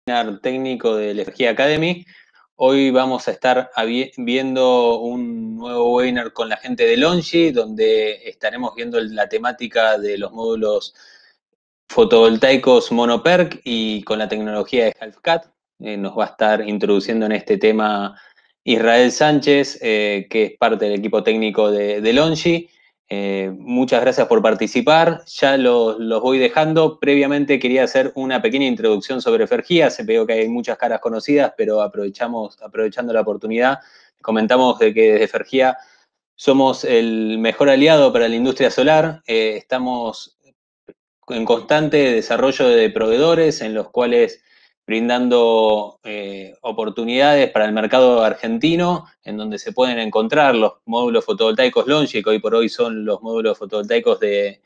webinar técnico de la Energía Academy. Hoy vamos a estar viendo un nuevo webinar con la gente de Longi, donde estaremos viendo la temática de los módulos fotovoltaicos Monoperc y con la tecnología de HalfCat. Nos va a estar introduciendo en este tema Israel Sánchez, que es parte del equipo técnico de Longi. Muchas gracias por participar. Ya los voy dejando. Previamente quería hacer una pequeña introducción sobre Fergia. Se veo que hay muchas caras conocidas, pero aprovechando la oportunidad, comentamos de que desde Fergia somos el mejor aliado para la industria solar. Estamos en constante desarrollo de proveedores en los cuales brindando oportunidades para el mercado argentino, en donde se pueden encontrar los módulos fotovoltaicos Longi, que hoy por hoy son los módulos fotovoltaicos de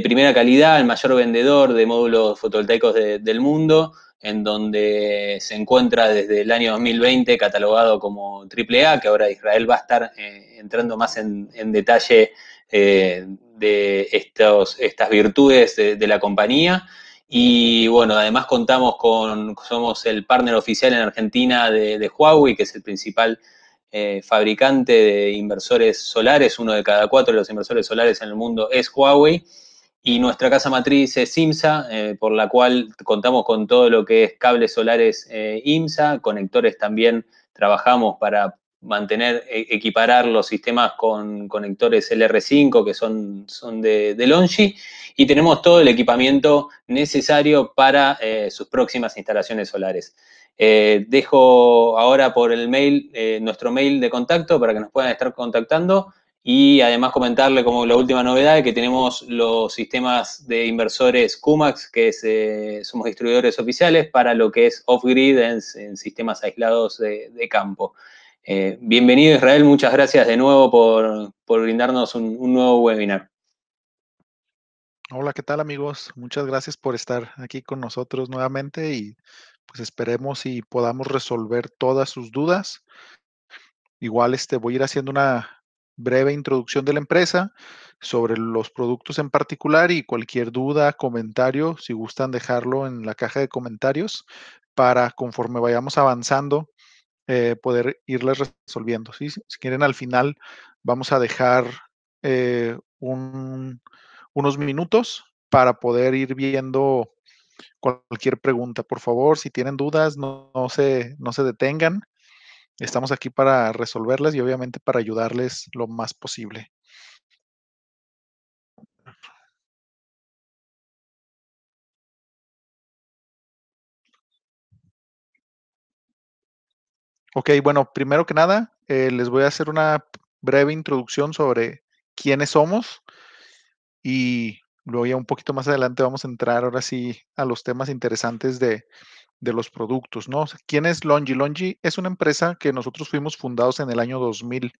primera calidad, el mayor vendedor de módulos fotovoltaicos del mundo, en donde se encuentra desde el año 2020 catalogado como AAA, que ahora Israel va a estar entrando más en detalle de estas virtudes de la compañía. Y bueno, además somos el partner oficial en Argentina de Huawei, que es el principal fabricante de inversores solares. Uno de cada 4 de los inversores solares en el mundo es Huawei. Y nuestra casa matriz es IMSA, por la cual contamos con todo lo que es cables solares IMSA, conectores también trabajamos para equiparar los sistemas con conectores LR5 que son de Longi, y tenemos todo el equipamiento necesario para sus próximas instalaciones solares. Dejo ahora por el mail, nuestro mail de contacto para que nos puedan estar contactando, y además comentarle como la última novedad que tenemos los sistemas de inversores Cumax, somos distribuidores oficiales para lo que es off-grid en sistemas aislados de campo. Bienvenido Israel, muchas gracias de nuevo por brindarnos un nuevo webinar. Hola, ¿qué tal amigos? Muchas gracias por estar aquí con nosotros nuevamente y pues esperemos y podamos resolver todas sus dudas. Igual voy a ir haciendo una breve introducción de la empresa sobre los productos en particular y cualquier duda, comentario, si gustan dejarlo en la caja de comentarios para conforme vayamos avanzando poder irles resolviendo. ¿Sí? Si quieren al final vamos a dejar unos minutos para poder ir viendo cualquier pregunta. Por favor, si tienen dudas, no se detengan. Estamos aquí para resolverlas y obviamente para ayudarles lo más posible. Ok, bueno, primero que nada, les voy a hacer una breve introducción sobre quiénes somos y luego ya un poquito más adelante vamos a entrar ahora sí a los temas interesantes de los productos, ¿no? O sea, ¿quién es Longi? Longi es una empresa que nosotros fuimos fundados en el año 2000,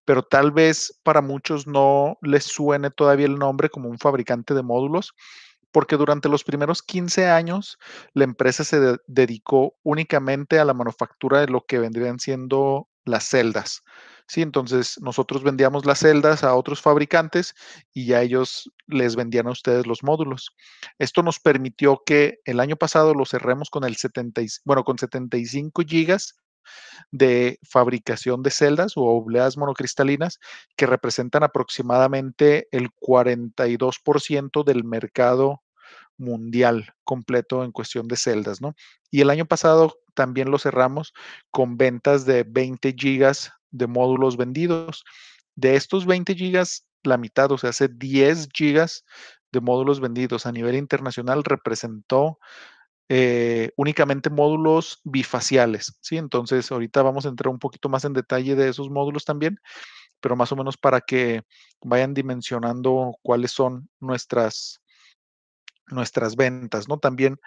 pero tal vez para muchos no les suene todavía el nombre como un fabricante de módulos, porque durante los primeros 15 años la empresa se dedicó únicamente a la manufactura de lo que vendrían siendo las celdas. Sí, entonces nosotros vendíamos las celdas a otros fabricantes y ya ellos les vendían a ustedes los módulos. Esto nos permitió que el año pasado lo cerremos con con 75 gigas de fabricación de celdas o obleas monocristalinas que representan aproximadamente el 42% del mercado mundial completo en cuestión de celdas, ¿no? Y el año pasado también lo cerramos con ventas de 20 gigas de módulos vendidos. De estos 20 gigas, la mitad, o sea, hace 10 gigas de módulos vendidos a nivel internacional representó únicamente módulos bifaciales, ¿sí? Entonces, ahorita vamos a entrar un poquito más en detalle de esos módulos también, pero más o menos para que vayan dimensionando cuáles son nuestras ventas, ¿no? También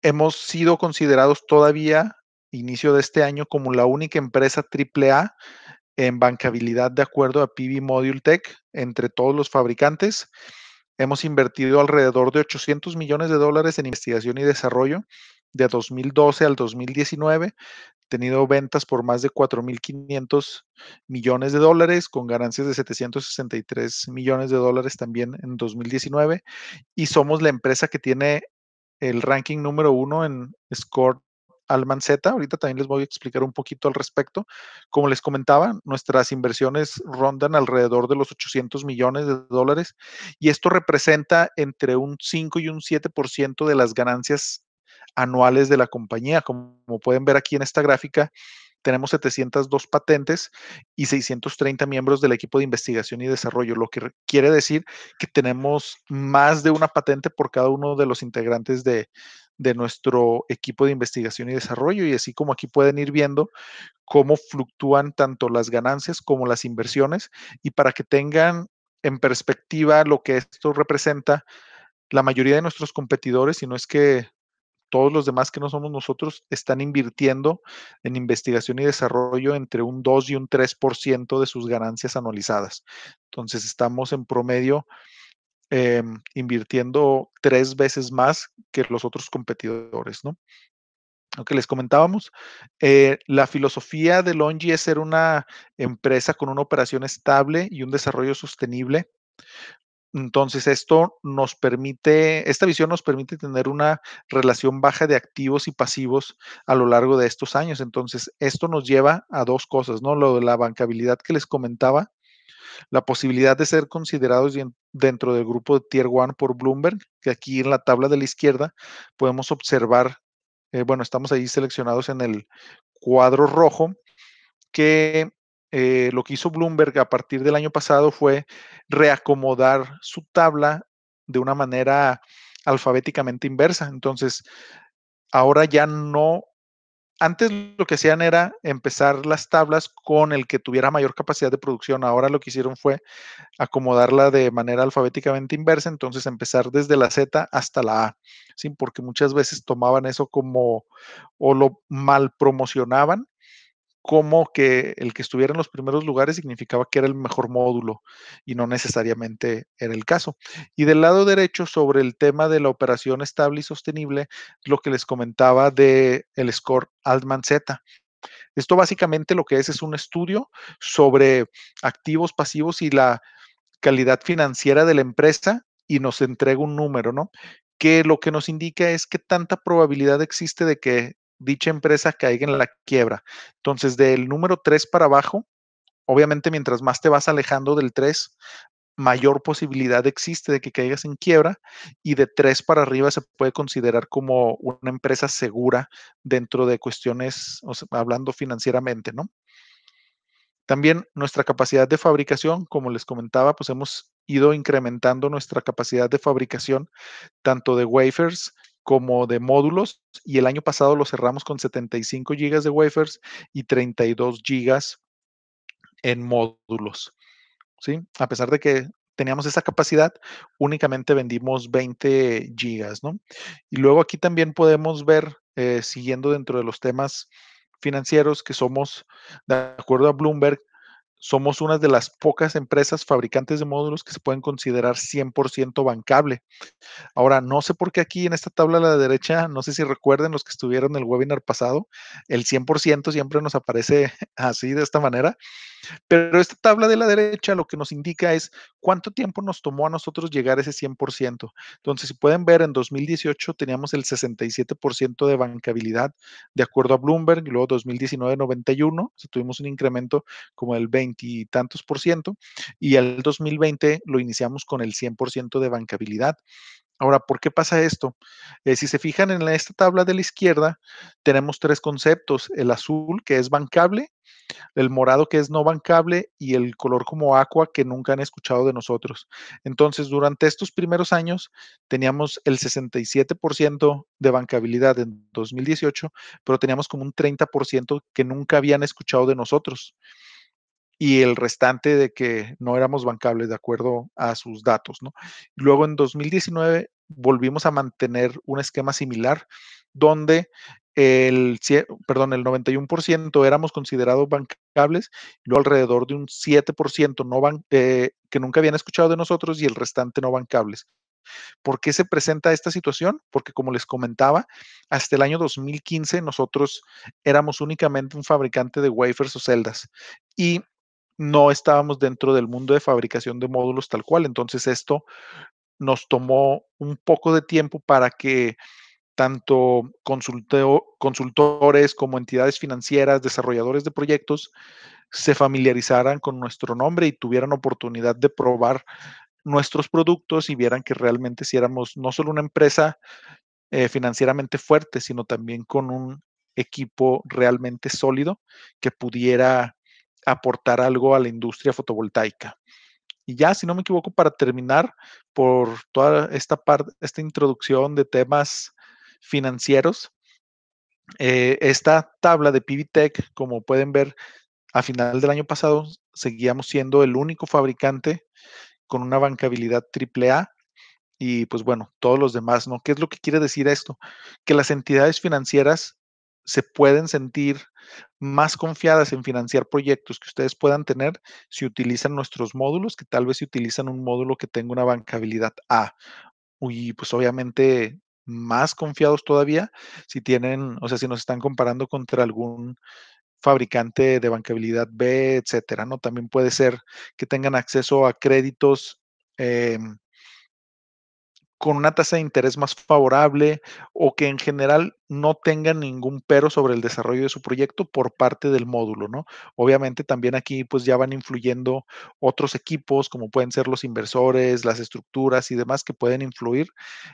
hemos sido considerados todavía, inicio de este año, como la única empresa AAA en bancabilidad de acuerdo a PV Module Tech entre todos los fabricantes. Hemos invertido alrededor de $800 millones en investigación y desarrollo de 2012 al 2019, tenido ventas por más de 4.500 millones de dólares, con ganancias de 763 millones de dólares también en 2019, y somos la empresa que tiene el ranking número 1 en Score Alman Z. Ahorita también les voy a explicar un poquito al respecto. Como les comentaba, nuestras inversiones rondan alrededor de los 800 millones de dólares y esto representa entre un 5 y un 7% de las ganancias anuales de la compañía. Como pueden ver aquí en esta gráfica, tenemos 702 patentes y 630 miembros del equipo de investigación y desarrollo, lo que quiere decir que tenemos más de una patente por cada uno de los integrantes de nuestro equipo de investigación y desarrollo. Y así como aquí pueden ir viendo cómo fluctúan tanto las ganancias como las inversiones. Y para que tengan en perspectiva lo que esto representa, la mayoría de nuestros competidores, si no es que todos los demás que no somos nosotros, están invirtiendo en investigación y desarrollo entre un 2 y un 3% de sus ganancias anualizadas. Entonces, estamos en promedio invirtiendo 3 veces más que los otros competidores, ¿no? Lo que les comentábamos, la filosofía de Longi es ser una empresa con una operación estable y un desarrollo sostenible. Entonces, esta visión nos permite tener una relación baja de activos y pasivos a lo largo de estos años. Entonces, esto nos lleva a dos cosas, ¿no? Lo de la bancabilidad que les comentaba, la posibilidad de ser considerados dentro del grupo de Tier 1 por Bloomberg, que aquí en la tabla de la izquierda podemos observar, bueno, estamos ahí seleccionados en el cuadro rojo, que lo que hizo Bloomberg a partir del año pasado fue reacomodar su tabla de una manera alfabéticamente inversa. Entonces, ahora ya no, antes lo que hacían era empezar las tablas con el que tuviera mayor capacidad de producción. Ahora lo que hicieron fue acomodarla de manera alfabéticamente inversa, entonces empezar desde la Z hasta la A, ¿sí? Porque muchas veces tomaban eso como o lo mal promocionaban como que el que estuviera en los primeros lugares significaba que era el mejor módulo y no necesariamente era el caso. Y del lado derecho, sobre el tema de la operación estable y sostenible, lo que les comentaba de el score Altman Z. Esto básicamente lo que es un estudio sobre activos, pasivos y la calidad financiera de la empresa y nos entrega un número, ¿no? Que lo que nos indica es qué tanta probabilidad existe de que dicha empresa caiga en la quiebra. Entonces, del número 3 para abajo, obviamente mientras más te vas alejando del 3, mayor posibilidad existe de que caigas en quiebra y de 3 para arriba se puede considerar como una empresa segura dentro de cuestiones, o sea, hablando financieramente, ¿no? También nuestra capacidad de fabricación, como les comentaba, pues hemos ido incrementando nuestra capacidad de fabricación tanto de wafers como de módulos y el año pasado lo cerramos con 75 gigas de wafers y 32 gigas en módulos, ¿sí? A pesar de que teníamos esa capacidad, únicamente vendimos 20 gigas, ¿no? Y luego aquí también podemos ver, siguiendo dentro de los temas financieros, que somos, de acuerdo a Bloomberg, somos una de las pocas empresas fabricantes de módulos que se pueden considerar 100% bancable. Ahora, no sé por qué aquí en esta tabla a la derecha, no sé si recuerden los que estuvieron en el webinar pasado, el 100% siempre nos aparece así de esta manera, pero esta tabla de la derecha lo que nos indica es cuánto tiempo nos tomó a nosotros llegar a ese 100%. Entonces, si pueden ver, en 2018 teníamos el 67% de bancabilidad, de acuerdo a Bloomberg, y luego 2019 91, o sea, tuvimos un incremento como del 20 y tantos por ciento, y el 2020 lo iniciamos con el 100% de bancabilidad. Ahora, ¿por qué pasa esto? Si se fijan en esta tabla de la izquierda, tenemos tres conceptos: el azul, que es bancable, el morado, que es no bancable, y el color como aqua, que nunca han escuchado de nosotros. Entonces, durante estos primeros años teníamos el 67% de bancabilidad en 2018, pero teníamos como un 30% que nunca habían escuchado de nosotros y el restante de que no éramos bancables de acuerdo a sus datos, ¿no? Luego en 2019 volvimos a mantener un esquema similar donde el 91% éramos considerados bancables, luego alrededor de un 7% que nunca habían escuchado de nosotros y el restante no bancables. ¿Por qué se presenta esta situación? Porque como les comentaba, hasta el año 2015 nosotros éramos únicamente un fabricante de wafers o celdas y no estábamos dentro del mundo de fabricación de módulos tal cual. Entonces esto nos tomó un poco de tiempo para que tanto consultores como entidades financieras, desarrolladores de proyectos, se familiarizaran con nuestro nombre y tuvieran oportunidad de probar nuestros productos y vieran que realmente si éramos no solo una empresa financieramente fuerte, sino también con un equipo realmente sólido que pudiera aportar algo a la industria fotovoltaica. Y ya, si no me equivoco, para terminar, por toda esta parte, esta introducción de temas financieros, esta tabla de PVTech, como pueden ver, a final del año pasado seguíamos siendo el único fabricante con una bancabilidad AAA y pues bueno, todos los demás, ¿no? ¿Qué es lo que quiere decir esto? Que las entidades financieras se pueden sentir más confiadas en financiar proyectos que ustedes puedan tener si utilizan nuestros módulos, que tal vez si utilizan un módulo que tenga una bancabilidad A. Y pues obviamente más confiados todavía si tienen, o sea, si nos están comparando contra algún fabricante de bancabilidad B, etcétera, ¿no? También puede ser que tengan acceso a créditos con una tasa de interés más favorable o que en general no tengan ningún pero sobre el desarrollo de su proyecto por parte del módulo, ¿no? Obviamente también aquí pues ya van influyendo otros equipos como pueden ser los inversores, las estructuras y demás que pueden influir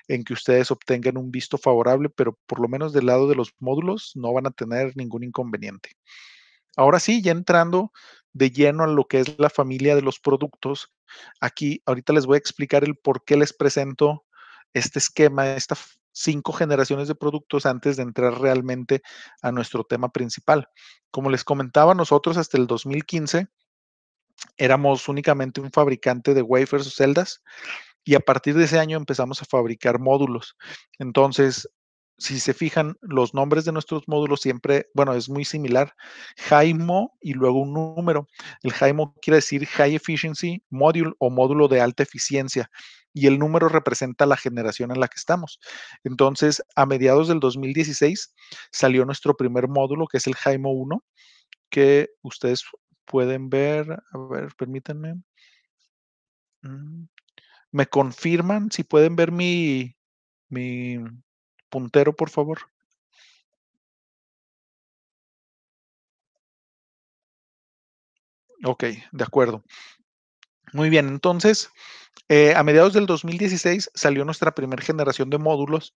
en que ustedes obtengan un visto favorable, pero por lo menos del lado de los módulos no van a tener ningún inconveniente. Ahora sí, ya entrando de lleno a lo que es la familia de los productos, aquí ahorita les voy a explicar el por qué les presento este esquema, estas 5 generaciones de productos antes de entrar realmente a nuestro tema principal. Como les comentaba, nosotros hasta el 2015 éramos únicamente un fabricante de wafers o celdas y a partir de ese año empezamos a fabricar módulos. Entonces, si se fijan, los nombres de nuestros módulos siempre, bueno, es muy similar. HIMO y luego un número. El HIMO quiere decir High Efficiency Module o módulo de alta eficiencia. Y el número representa la generación en la que estamos. Entonces, a mediados del 2016 salió nuestro primer módulo, que es el HIMO 1, que ustedes pueden ver. A ver, permítanme. Mm, ¿Me confirman si pueden ver mi puntero, por favor? Ok, de acuerdo. Muy bien, entonces, a mediados del 2016 salió nuestra primera generación de módulos,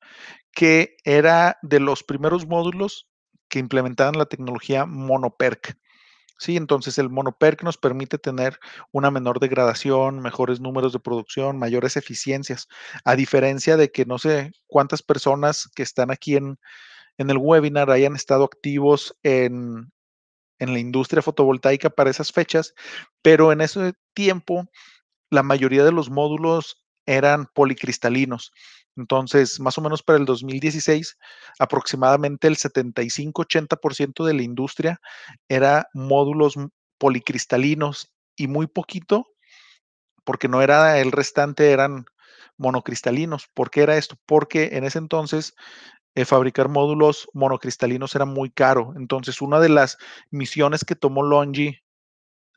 que era de los primeros módulos que implementaban la tecnología monoperc. Sí, entonces el monoperc nos permite tener una menor degradación, mejores números de producción, mayores eficiencias, a diferencia de que no sé cuántas personas que están aquí en el webinar hayan estado activos en la industria fotovoltaica para esas fechas, pero en ese tiempo la mayoría de los módulos eran policristalinos. Entonces, más o menos para el 2016, aproximadamente el 75-80% de la industria era módulos policristalinos y muy poquito, porque no era el restante, eran monocristalinos. ¿Por qué era esto? Porque en ese entonces fabricar módulos monocristalinos era muy caro. Entonces, una de las misiones que tomó Longi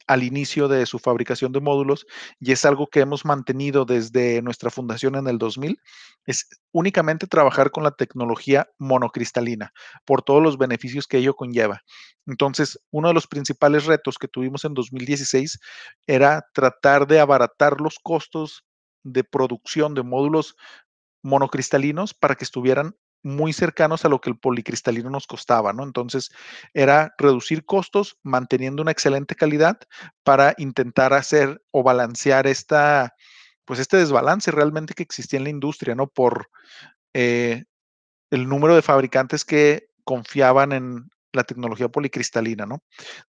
al inicio de su fabricación de módulos, y es algo que hemos mantenido desde nuestra fundación en el 2000, es únicamente trabajar con la tecnología monocristalina, por todos los beneficios que ello conlleva. Entonces, uno de los principales retos que tuvimos en 2016 era tratar de abaratar los costos de producción de módulos monocristalinos para que estuvieran muy cercanos a lo que el policristalino nos costaba, ¿no? Entonces, era reducir costos manteniendo una excelente calidad para intentar hacer o balancear pues este desbalance realmente que existía en la industria, ¿no? Por eh, el número de fabricantes que confiaban en la tecnología policristalina, ¿no?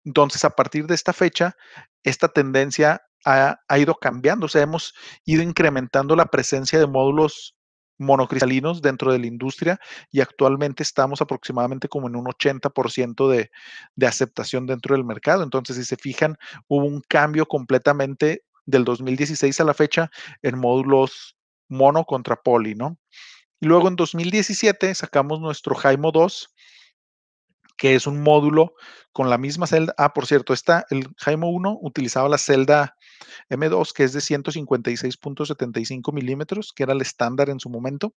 Entonces, a partir de esta fecha, esta tendencia ha ido cambiando, o sea, hemos ido incrementando la presencia de módulos monocristalinos dentro de la industria y actualmente estamos aproximadamente como en un 80% de aceptación dentro del mercado. Entonces, si se fijan, hubo un cambio completamente del 2016 a la fecha en módulos mono contra poli, ¿no? Y luego en 2017 sacamos nuestro HIMO 2, que es un módulo con la misma celda. Ah, por cierto, el HIMO 1 utilizaba la celda M2, que es de 156.75 milímetros, que era el estándar en su momento.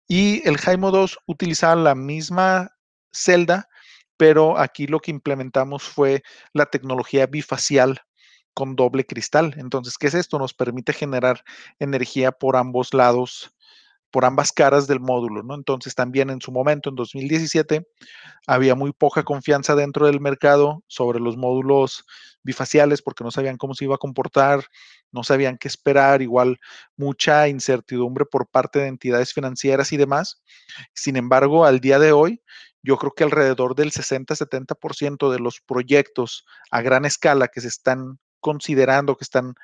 Y el HIMO 2 utilizaba la misma celda, pero aquí lo que implementamos fue la tecnología bifacial con doble cristal. Entonces, ¿qué es esto? Nos permite generar energía por ambos lados, por ambas caras del módulo, ¿no? Entonces, también en su momento, en 2017, había muy poca confianza dentro del mercado sobre los módulos bifaciales porque no sabían cómo se iba a comportar, no sabían qué esperar, igual mucha incertidumbre por parte de entidades financieras y demás. Sin embargo, al día de hoy, yo creo que alrededor del 60-70% de los proyectos a gran escala que se están considerando, que están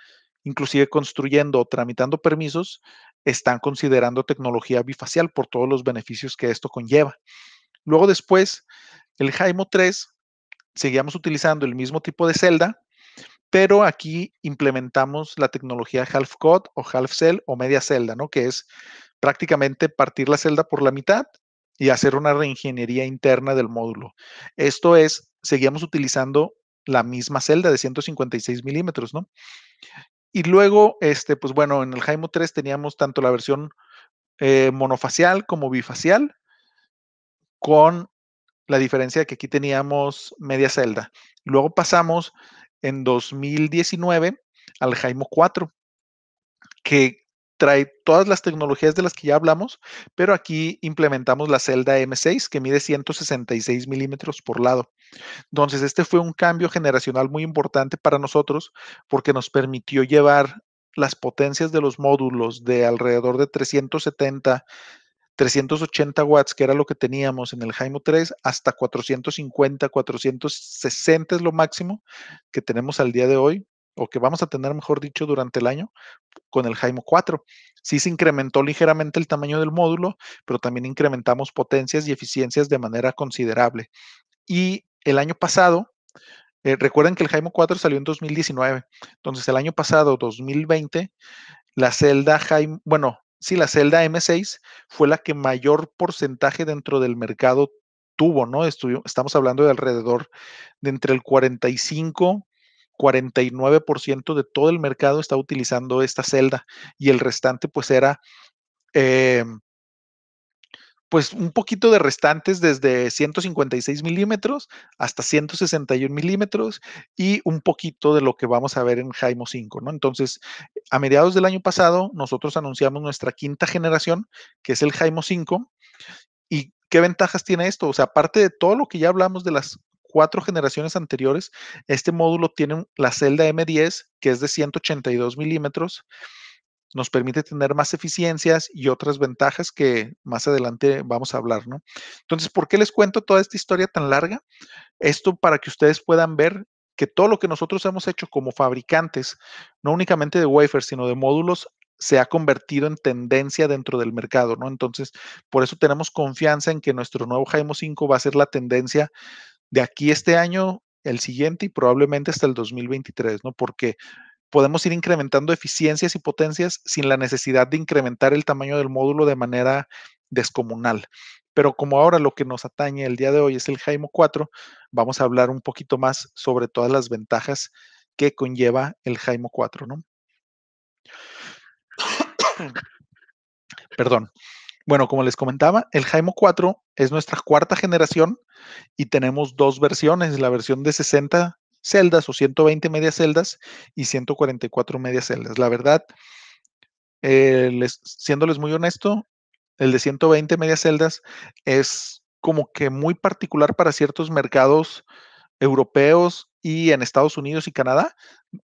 inclusive construyendo o tramitando permisos, están considerando tecnología bifacial por todos los beneficios que esto conlleva. Luego después, el HIMO 3, seguíamos utilizando el mismo tipo de celda, pero aquí implementamos la tecnología half cut o half cell o media celda, ¿no? Que es prácticamente partir la celda por la mitad y hacer una reingeniería interna del módulo. Esto es, seguíamos utilizando la misma celda de 156 milímetros, ¿no? Y luego, pues bueno, en el HIMO 3 teníamos tanto la versión monofacial como bifacial, con la diferencia de que aquí teníamos media celda. Luego pasamos en 2019 al HIMO 4, que trae todas las tecnologías de las que ya hablamos, pero aquí implementamos la celda M6 que mide 166 milímetros por lado. Entonces, este fue un cambio generacional muy importante para nosotros porque nos permitió llevar las potencias de los módulos de alrededor de 370 380 watts, que era lo que teníamos en el HIMO 3, hasta 450, 460 es lo máximo que tenemos al día de hoy, o que vamos a tener, mejor dicho, durante el año con el HIMO 4. Sí se incrementó ligeramente el tamaño del módulo, pero también incrementamos potencias y eficiencias de manera considerable. Y el año pasado, recuerden que el HIMO 4 salió en 2019, entonces el año pasado, 2020, la celda Jaime, bueno, sí, la celda M6 fue la que mayor porcentaje dentro del mercado tuvo, ¿no? Estamos hablando de alrededor de entre el 45, 49% de todo el mercado está utilizando esta celda y el restante pues era eh, pues un poquito de restantes desde 156 milímetros hasta 161 milímetros y un poquito de lo que vamos a ver en HIMO 5, ¿no? Entonces, a mediados del año pasado, nosotros anunciamos nuestra quinta generación, que es el HIMO 5. ¿Y qué ventajas tiene esto? O sea, aparte de todo lo que ya hablamos de las 4 generaciones anteriores, este módulo tiene la celda M10, que es de 182 milímetros, nos permite tener más eficiencias y otras ventajas que más adelante vamos a hablar, ¿no? Entonces, ¿por qué les cuento toda esta historia tan larga? Esto para que ustedes puedan ver que todo lo que nosotros hemos hecho como fabricantes, no únicamente de wafers, sino de módulos, se ha convertido en tendencia dentro del mercado, ¿no? Entonces, por eso tenemos confianza en que nuestro nuevo HIMO 5 va a ser la tendencia de aquí este año, el siguiente y probablemente hasta el 2023, ¿no? Porque podemos ir incrementando eficiencias y potencias sin la necesidad de incrementar el tamaño del módulo de manera descomunal. Pero como ahora lo que nos atañe el día de hoy es el HIMO 4, vamos a hablar un poquito más sobre todas las ventajas que conlleva el HIMO 4, ¿no? Perdón. Bueno, como les comentaba, el HIMO 4 es nuestra cuarta generación y tenemos dos versiones, la versión de 60 celdas o 120 medias celdas y 144 medias celdas. La verdad, siéndoles muy honesto, el de 120 medias celdas es como que muy particular para ciertos mercados europeos y en Estados Unidos y Canadá.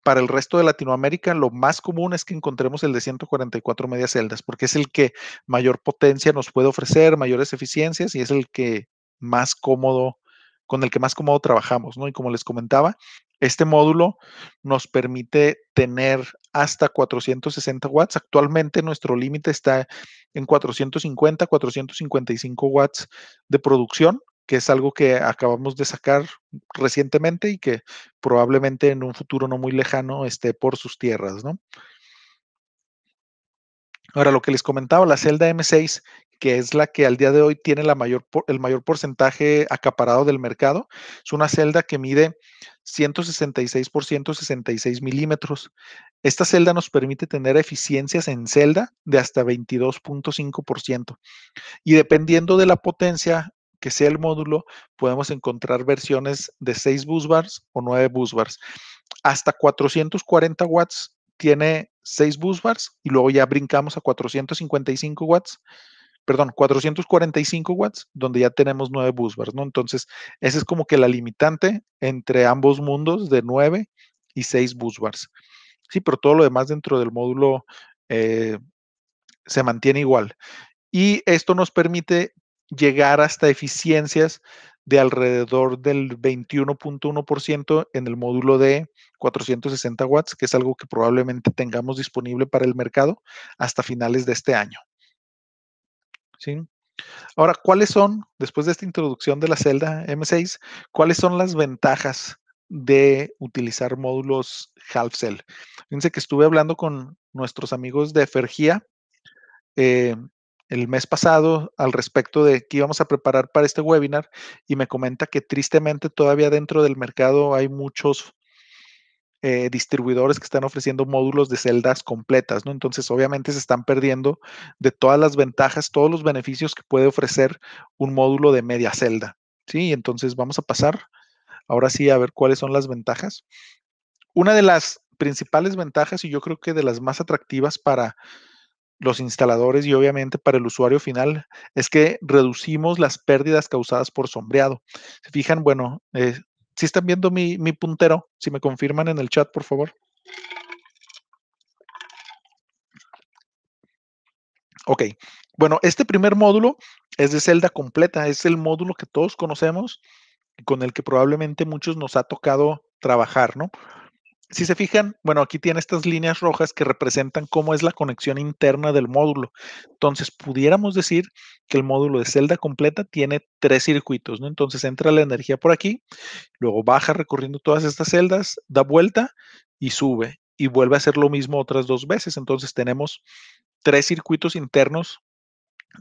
Para el resto de Latinoamérica, lo más común es que encontremos el de 144 medias celdas, porque es el que mayor potencia nos puede ofrecer, mayores eficiencias y es el que más cómodo, con el que más cómodo trabajamos, ¿no? Y como les comentaba, este módulo nos permite tener hasta 460 watts. Actualmente nuestro límite está en 450, 455 watts de producción, que es algo que acabamos de sacar recientemente y que probablemente en un futuro no muy lejano esté por sus tierras, ¿no? Ahora, lo que les comentaba, la celda M6, que es la que al día de hoy tiene el mayor porcentaje acaparado del mercado, es una celda que mide 166 por 166 milímetros. Esta celda nos permite tener eficiencias en celda de hasta 22.5%. Y dependiendo de la potencia que sea el módulo, podemos encontrar versiones de 6 busbars o 9 busbars. Hasta 440 watts tiene 6 busbars y luego ya brincamos a 455 watts, perdón, 445 watts, donde ya tenemos 9 busbars, ¿no? Entonces, esa es como que la limitante entre ambos mundos de 9 y 6 busbars. Sí, pero todo lo demás dentro del módulo eh, se mantiene igual. Y esto nos permite llegar hasta eficiencias de alrededor del 21.1% en el módulo de 460 watts, que es algo que probablemente tengamos disponible para el mercado hasta finales de este año. ¿Sí? Ahora, ¿cuáles son, después de esta introducción de la celda M6, cuáles son las ventajas de utilizar módulos half cell? Fíjense que estuve hablando con nuestros amigos de Fergia eh, el mes pasado al respecto de qué íbamos a preparar para este webinar y me comenta que tristemente todavía dentro del mercado hay muchos distribuidores que están ofreciendo módulos de celdas completas, ¿no? Entonces, obviamente se están perdiendo de todas las ventajas, todos los beneficios que puede ofrecer un módulo de media celda, ¿sí? Entonces, vamos a pasar ahora sí a ver cuáles son las ventajas. Una de las principales ventajas y yo creo que de las más atractivas para los instaladores y obviamente para el usuario final es que reducimos las pérdidas causadas por sombreado. Se fijan, bueno, si están viendo mi puntero, si me confirman en el chat, por favor. Ok, bueno, este primer módulo es de celda completa, es el módulo que todos conocemos y con el que probablemente muchos nos ha tocado trabajar, ¿no? Si se fijan, bueno, aquí tiene estas líneas rojas que representan cómo es la conexión interna del módulo. Entonces, pudiéramos decir que el módulo de celda completa tiene 3 circuitos, ¿no? Entonces, entra la energía por aquí, luego baja recorriendo todas estas celdas, da vuelta y sube y vuelve a hacer lo mismo otras 2 veces. Entonces, tenemos 3 circuitos internos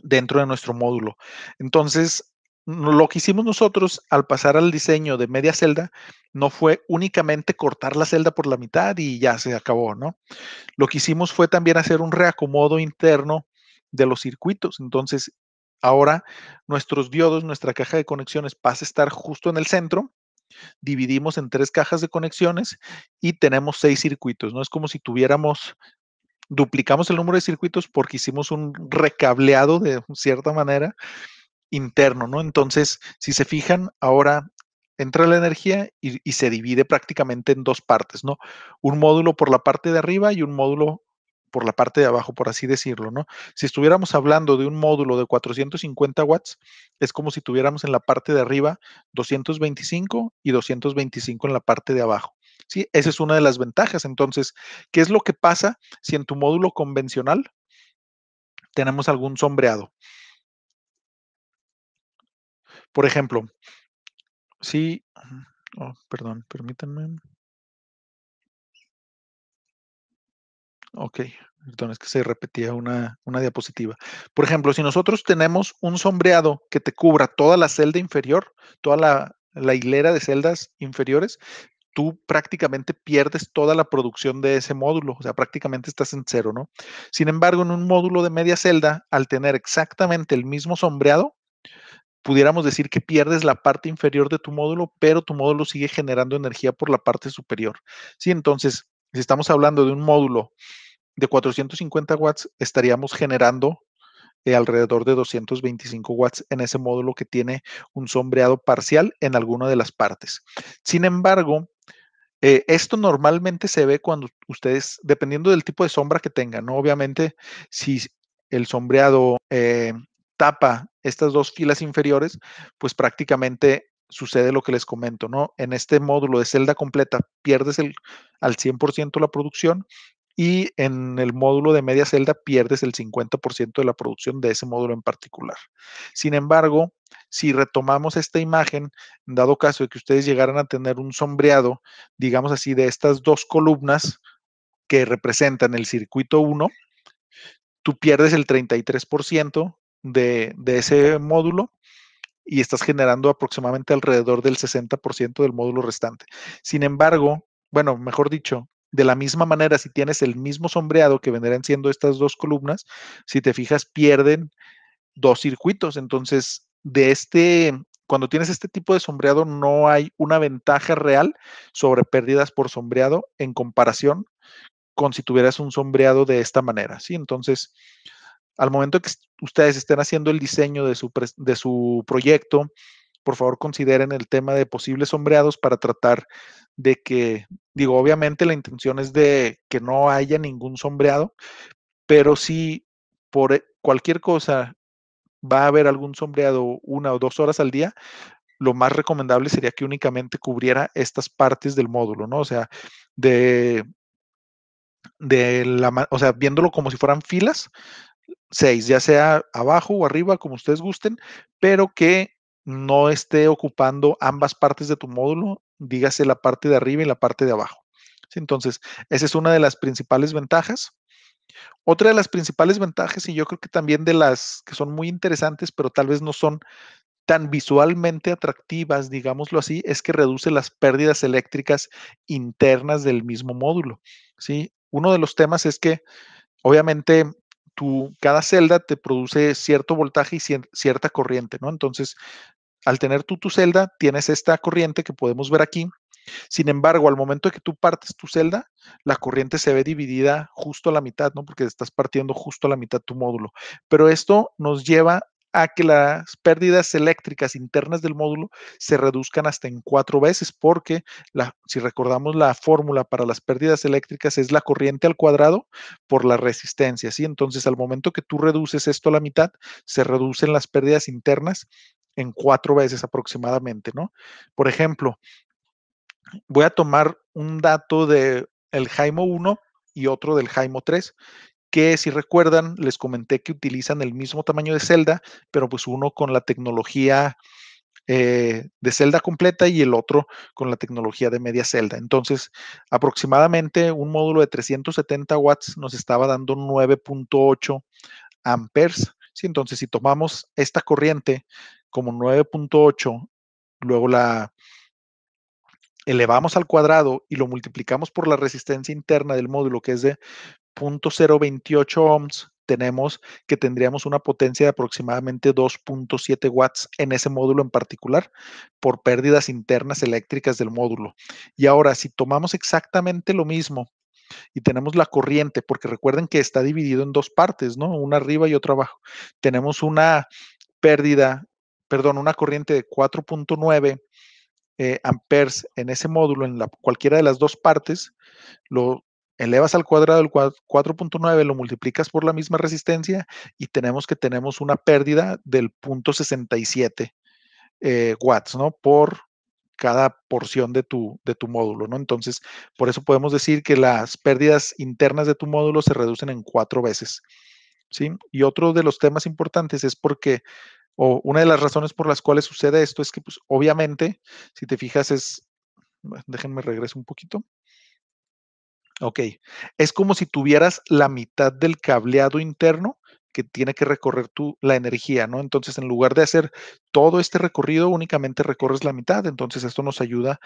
dentro de nuestro módulo. Entonces, lo que hicimos nosotros al pasar al diseño de media celda no fue únicamente cortar la celda por la mitad y ya se acabó, ¿no? Lo que hicimos fue también hacer un reacomodo interno de los circuitos. Entonces, ahora nuestros diodos, nuestra caja de conexiones pasa a estar justo en el centro, dividimos en 3 cajas de conexiones y tenemos 6 circuitos, ¿no? Es como si tuviéramos duplicamos el número de circuitos porque hicimos un recableado de cierta manera interno, ¿no? Entonces, si se fijan, ahora entra la energía y se divide prácticamente en 2 partes, ¿no? Un módulo por la parte de arriba y un módulo por la parte de abajo, por así decirlo, ¿no? Si estuviéramos hablando de un módulo de 450 watts, es como si tuviéramos en la parte de arriba 225 y 225 en la parte de abajo. Sí, esa es una de las ventajas. Entonces, ¿qué es lo que pasa si en tu módulo convencional tenemos algún sombreado? Por ejemplo, sí, oh, perdón, permítanme. Ok, perdón, es que se repetía una diapositiva. Por ejemplo, si nosotros tenemos un sombreado que te cubra toda la celda inferior, toda la hilera de celdas inferiores, tú prácticamente pierdes toda la producción de ese módulo, o sea, prácticamente estás en cero, ¿no? Sin embargo, en un módulo de media celda, al tener exactamente el mismo sombreado, pudiéramos decir que pierdes la parte inferior de tu módulo, pero tu módulo sigue generando energía por la parte superior. Sí, entonces, si estamos hablando de un módulo de 450 watts, estaríamos generando alrededor de 225 watts en ese módulo que tiene un sombreado parcial en alguna de las partes. Sin embargo, esto normalmente se ve cuando ustedes, dependiendo del tipo de sombra que tengan, ¿no? Obviamente, si el sombreado tapa estas 2 filas inferiores, pues prácticamente sucede lo que les comento, ¿no? En este módulo de celda completa pierdes al 100% la producción y en el módulo de media celda pierdes el 50% de la producción de ese módulo en particular. Sin embargo, si retomamos esta imagen, en dado caso de que ustedes llegaran a tener un sombreado, digamos así, de estas 2 columnas que representan el circuito 1, tú pierdes el 33% de ese módulo y estás generando aproximadamente alrededor del 60% del módulo restante. Sin embargo, bueno, mejor dicho, de la misma manera, si tienes el mismo sombreado que vendrían siendo estas dos columnas, si te fijas, pierden dos circuitos. Entonces, cuando tienes este tipo de sombreado, no hay una ventaja real sobre pérdidas por sombreado en comparación con si tuvieras un sombreado de esta manera, ¿sí? Entonces, al momento que ustedes estén haciendo el diseño de su proyecto, por favor consideren el tema de posibles sombreados para tratar de que, digo, obviamente la intención es de que no haya ningún sombreado, pero si por cualquier cosa va a haber algún sombreado 1 o 2 horas al día, lo más recomendable sería que únicamente cubriera estas partes del módulo, ¿no? O sea, de, o sea, viéndolo como si fueran filas, 6, ya sea abajo o arriba, como ustedes gusten, pero que no esté ocupando ambas partes de tu módulo, dígase la parte de arriba y la parte de abajo. ¿Sí? Entonces, esa es una de las principales ventajas. Otra de las principales ventajas, y yo creo que también de las que son muy interesantes, pero tal vez no son tan visualmente atractivas, digámoslo así, es que reduce las pérdidas eléctricas internas del mismo módulo. ¿Sí? Uno de los temas es que obviamente cada celda te produce cierto voltaje y cierta corriente, ¿no? Entonces, al tener tú tu celda, tienes esta corriente que podemos ver aquí. Sin embargo, al momento de que tú partes tu celda, la corriente se ve dividida justo a la mitad, ¿no? Porque estás partiendo justo a la mitad tu módulo. Pero esto nos lleva a que las pérdidas eléctricas internas del módulo se reduzcan hasta en 4 veces, porque si recordamos la fórmula para las pérdidas eléctricas es la corriente al cuadrado por la resistencia, ¿sí? Entonces, al momento que tú reduces esto a la mitad, se reducen las pérdidas internas en 4 veces aproximadamente, ¿no? Por ejemplo, voy a tomar un dato del Jaimo 1 y otro del Jaimo 3, que si recuerdan, les comenté que utilizan el mismo tamaño de celda, pero pues uno con la tecnología de celda completa y el otro con la tecnología de media celda. Entonces, aproximadamente un módulo de 370 watts nos estaba dando 9.8 amperes. ¿Sí? Entonces, si tomamos esta corriente como 9.8, luego la elevamos al cuadrado y lo multiplicamos por la resistencia interna del módulo, que es de 0.028 ohms, tenemos que tendríamos una potencia de aproximadamente 2.7 watts en ese módulo en particular por pérdidas internas eléctricas del módulo. Y ahora, si tomamos exactamente lo mismo y tenemos la corriente, porque recuerden que está dividido en dos partes, ¿no? Una arriba y otra abajo. Tenemos una una corriente de 4.9 amperes en ese módulo, en cualquiera de las dos partes, lo elevas al cuadrado del 4.9, lo multiplicas por la misma resistencia y tenemos una pérdida del 0.67 watts, ¿no? Por cada porción de tu módulo, ¿no? Entonces, por eso podemos decir que las pérdidas internas de tu módulo se reducen en 4 veces, ¿sí? Y otro de los temas importantes es porque o una de las razones por las cuales sucede esto es que, pues, obviamente, si te fijas, déjenme regreso un poquito. Ok, es como si tuvieras la mitad del cableado interno que tiene que recorrer la energía, ¿no? Entonces, en lugar de hacer todo este recorrido, únicamente recorres la mitad. Entonces, esto nos ayuda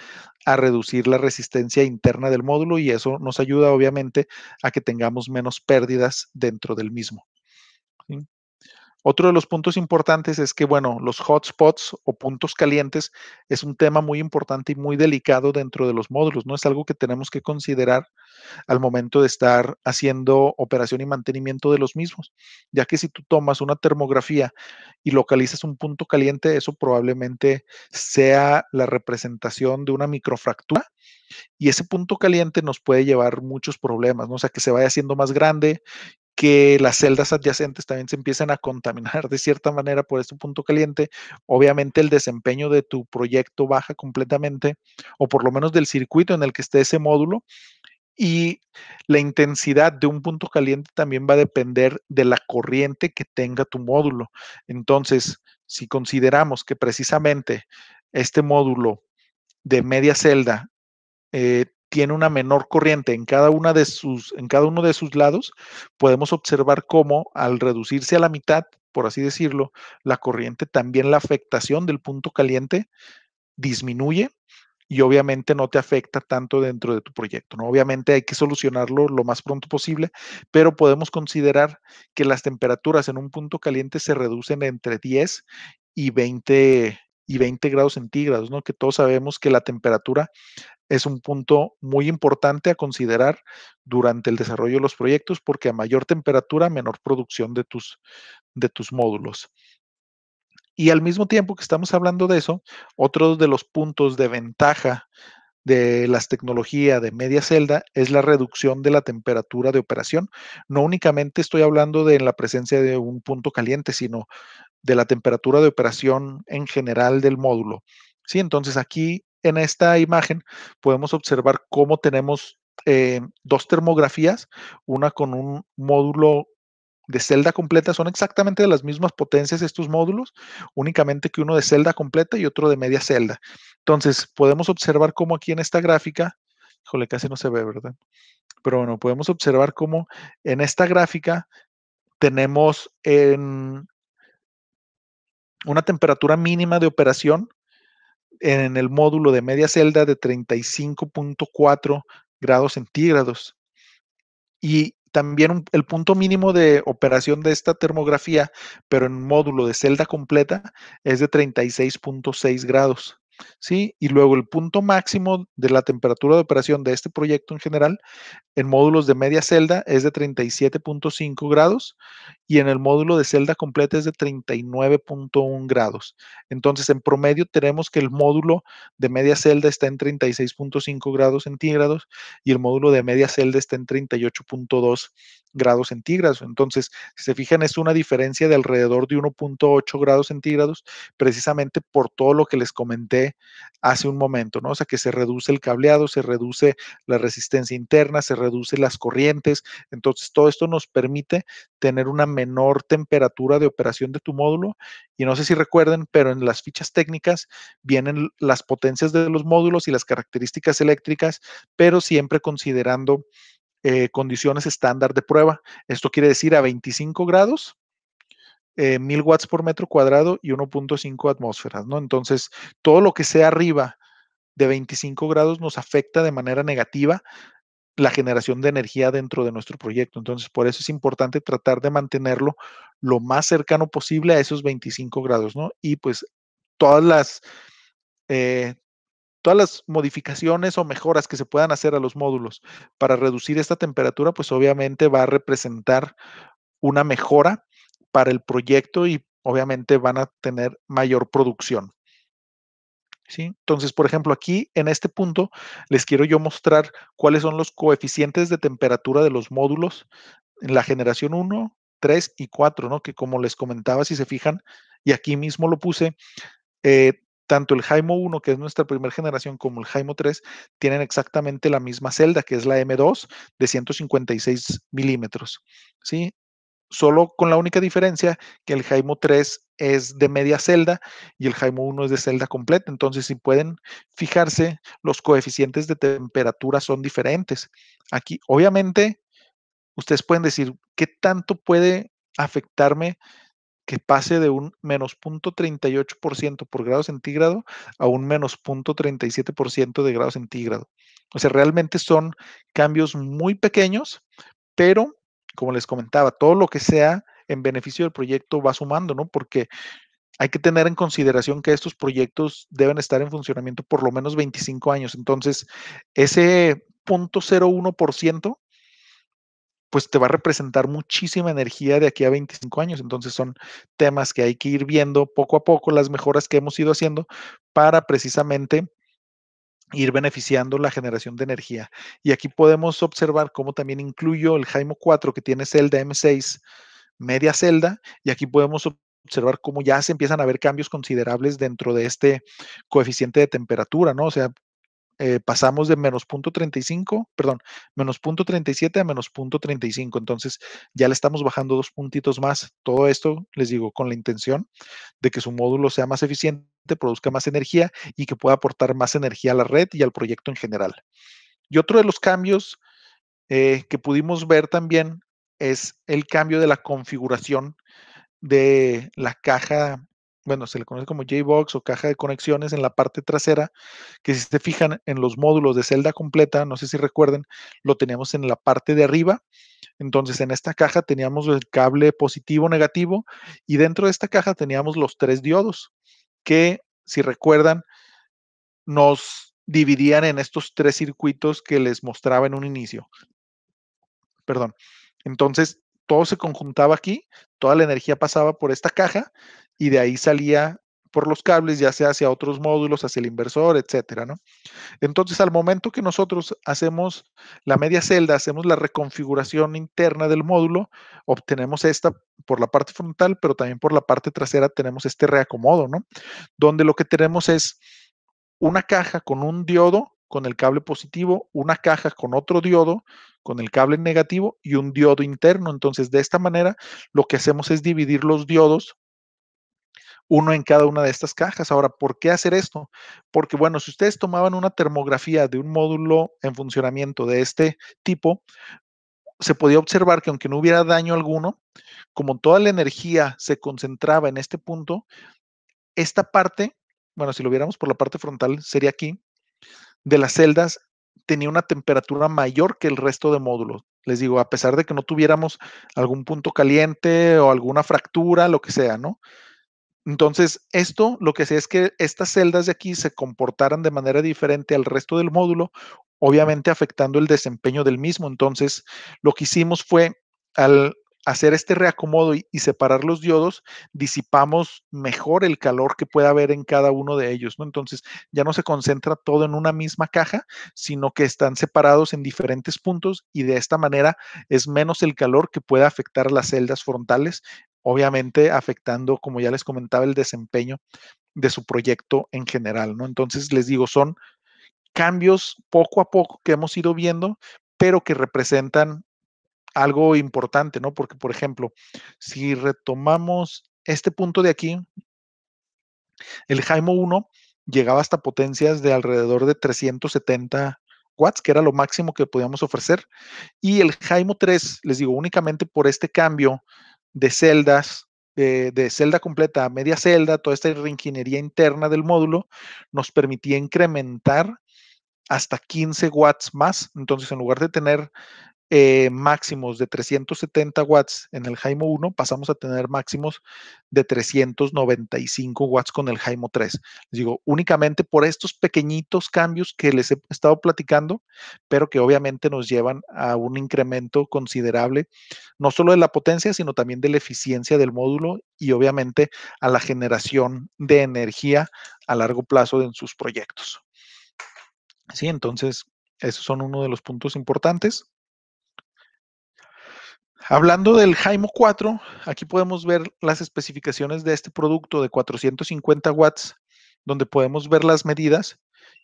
a reducir la resistencia interna del módulo y eso nos ayuda, obviamente, a que tengamos menos pérdidas dentro del mismo, ¿sí? Otro de los puntos importantes es que, bueno, los hotspots o puntos calientes es un tema muy importante y muy delicado dentro de los módulos, ¿no? Es algo que tenemos que considerar al momento de estar haciendo operación y mantenimiento de los mismos, ya que si tú tomas una termografía y localizas un punto caliente, eso probablemente sea la representación de una microfractura y ese punto caliente nos puede llevar muchos problemas, ¿no? O sea, que se vaya haciendo más grande, que las celdas adyacentes también se empiezan a contaminar de cierta manera por este punto caliente. Obviamente el desempeño de tu proyecto baja completamente, o por lo menos del circuito en el que esté ese módulo, y la intensidad de un punto caliente también va a depender de la corriente que tenga tu módulo. Entonces, si consideramos que precisamente este módulo de media celda tiene una menor corriente en cada uno de sus lados, podemos observar cómo al reducirse a la mitad, por así decirlo, la corriente, también la afectación del punto caliente disminuye y obviamente no te afecta tanto dentro de tu proyecto, ¿no? Obviamente hay que solucionarlo lo más pronto posible, pero podemos considerar que las temperaturas en un punto caliente se reducen entre 10 y 20 grados centígrados, ¿no? Que todos sabemos que la temperatura es un punto muy importante a considerar durante el desarrollo de los proyectos, porque a mayor temperatura, menor producción de tus módulos. Y al mismo tiempo que estamos hablando de eso, otro de los puntos de ventaja de las tecnologías de media celda es la reducción de la temperatura de operación. No únicamente estoy hablando de la presencia de un punto caliente, sino de la temperatura de operación en general del módulo. Sí, entonces aquí en esta imagen podemos observar cómo tenemos dos termografías, una con un módulo de celda completa, son exactamente de las mismas potencias estos módulos, únicamente que uno de celda completa y otro de media celda. Entonces, podemos observar cómo aquí en esta gráfica, híjole, casi no se ve, ¿verdad? Pero bueno, podemos observar cómo en esta gráfica tenemos en una temperatura mínima de operación en el módulo de media celda de 35.4 grados centígrados. Y también el punto mínimo de operación de esta termografía, pero en módulo de celda completa, es de 36.6 grados. ¿Sí? Y luego el punto máximo de la temperatura de operación de este proyecto en general en módulos de media celda es de 37.5 grados y en el módulo de celda completa es de 39.1 grados. Entonces, en promedio tenemos que el módulo de media celda está en 36.5 grados centígrados y el módulo de media celda está en 38.2 grados centígrados. Entonces, si se fijan, es una diferencia de alrededor de 1.8 grados centígrados, precisamente por todo lo que les comenté hace un momento, ¿no? O sea, que se reduce el cableado, se reduce la resistencia interna, se reduce las corrientes. Entonces, todo esto nos permite tener una menor temperatura de operación de tu módulo. Y no sé si recuerden, pero en las fichas técnicas vienen las potencias de los módulos y las características eléctricas, pero siempre considerando condiciones estándar de prueba. Esto quiere decir a 25 grados, 1000 watts por metro cuadrado y 1.5 atmósferas, ¿no? Entonces, todo lo que sea arriba de 25 grados nos afecta de manera negativa la generación de energía dentro de nuestro proyecto. Entonces, por eso es importante tratar de mantenerlo lo más cercano posible a esos 25 grados, ¿no? Y pues todas las, eh, todas las modificaciones o mejoras que se puedan hacer a los módulos para reducir esta temperatura, pues obviamente va a representar una mejora para el proyecto y obviamente van a tener mayor producción. ¿Sí? Entonces, por ejemplo, aquí en este punto les quiero yo mostrar cuáles son los coeficientes de temperatura de los módulos en la generación 1, 3 y 4, ¿no? Que como les comentaba, si se fijan, y aquí mismo lo puse, tanto el Jaimo 1, que es nuestra primera generación, como el Jaimo 3, tienen exactamente la misma celda, que es la M2 de 156 milímetros, ¿sí? Solo con la única diferencia que el Jaimo 3 es de media celda y el Jaimo 1 es de celda completa. Entonces, si pueden fijarse, los coeficientes de temperatura son diferentes. Aquí, obviamente, ustedes pueden decir, ¿qué tanto puede afectarme que pase de un menos 0.38% por grado centígrado a un menos 0.37% de grado centígrado? O sea, realmente son cambios muy pequeños, pero como les comentaba, todo lo que sea en beneficio del proyecto va sumando, ¿no? Porque hay que tener en consideración que estos proyectos deben estar en funcionamiento por lo menos 25 años. Entonces, ese 0.01% pues te va a representar muchísima energía de aquí a 25 años. Entonces son temas que hay que ir viendo poco a poco, las mejoras que hemos ido haciendo para precisamente ir beneficiando la generación de energía. Y aquí podemos observar cómo también incluyo el Jaimo 4 que tiene celda M6 media celda y aquí podemos observar cómo ya se empiezan a ver cambios considerables dentro de este coeficiente de temperatura, ¿no? O sea, pasamos de menos 0.35, perdón, menos 0.37 a menos 0.35. Entonces ya le estamos bajando 2 puntitos más. Todo esto, les digo, con la intención de que su módulo sea más eficiente, produzca más energía y que pueda aportar más energía a la red y al proyecto en general. Y otro de los cambios que pudimos ver también es el cambio de la configuración de la caja, bueno, se le conoce como J-Box o caja de conexiones en la parte trasera, que si se fijan en los módulos de celda completa, no sé si recuerden, lo teníamos en la parte de arriba. Entonces, en esta caja teníamos el cable positivo, negativo, y dentro de esta caja teníamos los 3 diodos, que si recuerdan, nos dividían en estos 3 circuitos que les mostraba en un inicio. Perdón. Entonces, todo se conjuntaba aquí, toda la energía pasaba por esta caja y de ahí salía por los cables, ya sea hacia otros módulos, hacia el inversor, etcétera, ¿no? Entonces, al momento que nosotros hacemos la media celda, hacemos la reconfiguración interna del módulo, obtenemos esta por la parte frontal, pero también por la parte trasera tenemos este reacomodo, ¿no? Donde lo que tenemos es una caja con un diodo con el cable positivo, una caja con otro diodo con el cable negativo y un diodo interno. Entonces, de esta manera, lo que hacemos es dividir los diodos uno en cada una de estas cajas. Ahora, ¿por qué hacer esto? Porque, bueno, si ustedes tomaban una termografía de un módulo en funcionamiento de este tipo, se podía observar que aunque no hubiera daño alguno, como toda la energía se concentraba en este punto, esta parte, bueno, si lo viéramos por la parte frontal, sería aquí, de las celdas tenía una temperatura mayor que el resto de módulos. Les digo, a pesar de que no tuviéramos algún punto caliente o alguna fractura, lo que sea, ¿no? Entonces, esto lo que hacía es que estas celdas de aquí se comportaran de manera diferente al resto del módulo, obviamente afectando el desempeño del mismo. Entonces, lo que hicimos fue, al hacer este reacomodo y separar los diodos, disipamos mejor el calor que pueda haber en cada uno de ellos, ¿no? Entonces, ya no se concentra todo en una misma caja, sino que están separados en diferentes puntos y de esta manera es menos el calor que pueda afectar a las celdas frontales, obviamente afectando, como ya les comentaba, el desempeño de su proyecto en general, ¿no? Entonces, les digo, son cambios poco a poco que hemos ido viendo, pero que representan algo importante, ¿no? Porque, por ejemplo, si retomamos este punto de aquí, el Jaimo 1 llegaba hasta potencias de alrededor de 370 watts, que era lo máximo que podíamos ofrecer. Y el Jaimo 3, les digo, únicamente por este cambio de celdas, de celda completa a media celda, toda esta reingeniería interna del módulo, nos permitía incrementar hasta 15 watts más. Entonces, en lugar de tener máximos de 370 watts en el Jaimo 1, pasamos a tener máximos de 395 watts con el Jaimo 3. Les digo, únicamente por estos pequeñitos cambios que les he estado platicando, pero que obviamente nos llevan a un incremento considerable, no solo de la potencia, sino también de la eficiencia del módulo y obviamente a la generación de energía a largo plazo en sus proyectos. Sí, entonces, esos son uno de los puntos importantes. Hablando del Jaimo 4, aquí podemos ver las especificaciones de este producto de 450 watts, donde podemos ver las medidas,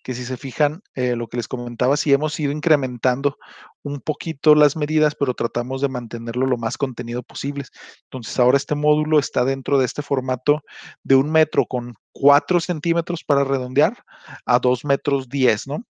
que si se fijan, lo que les comentaba, sí hemos ido incrementando un poquito las medidas, pero tratamos de mantenerlo lo más contenido posible. Entonces, ahora este módulo está dentro de este formato de 1 metro con 4 centímetros para redondear a 2 metros 10, ¿no?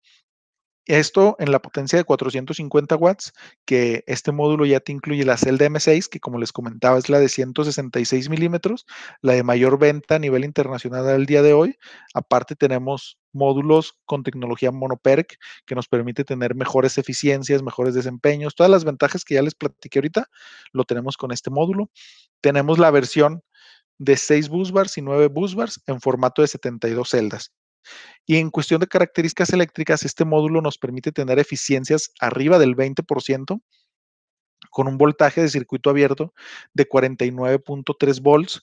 Esto en la potencia de 450 watts, que este módulo ya te incluye la celda M6, que como les comentaba es la de 166 milímetros, la de mayor venta a nivel internacional al día de hoy. Aparte tenemos módulos con tecnología monoPERC, que nos permite tener mejores eficiencias, mejores desempeños, todas las ventajas que ya les platiqué ahorita, lo tenemos con este módulo. Tenemos la versión de 6 busbars y 9 busbars en formato de 72 celdas. Y en cuestión de características eléctricas, este módulo nos permite tener eficiencias arriba del 20% con un voltaje de circuito abierto de 49.3 volts,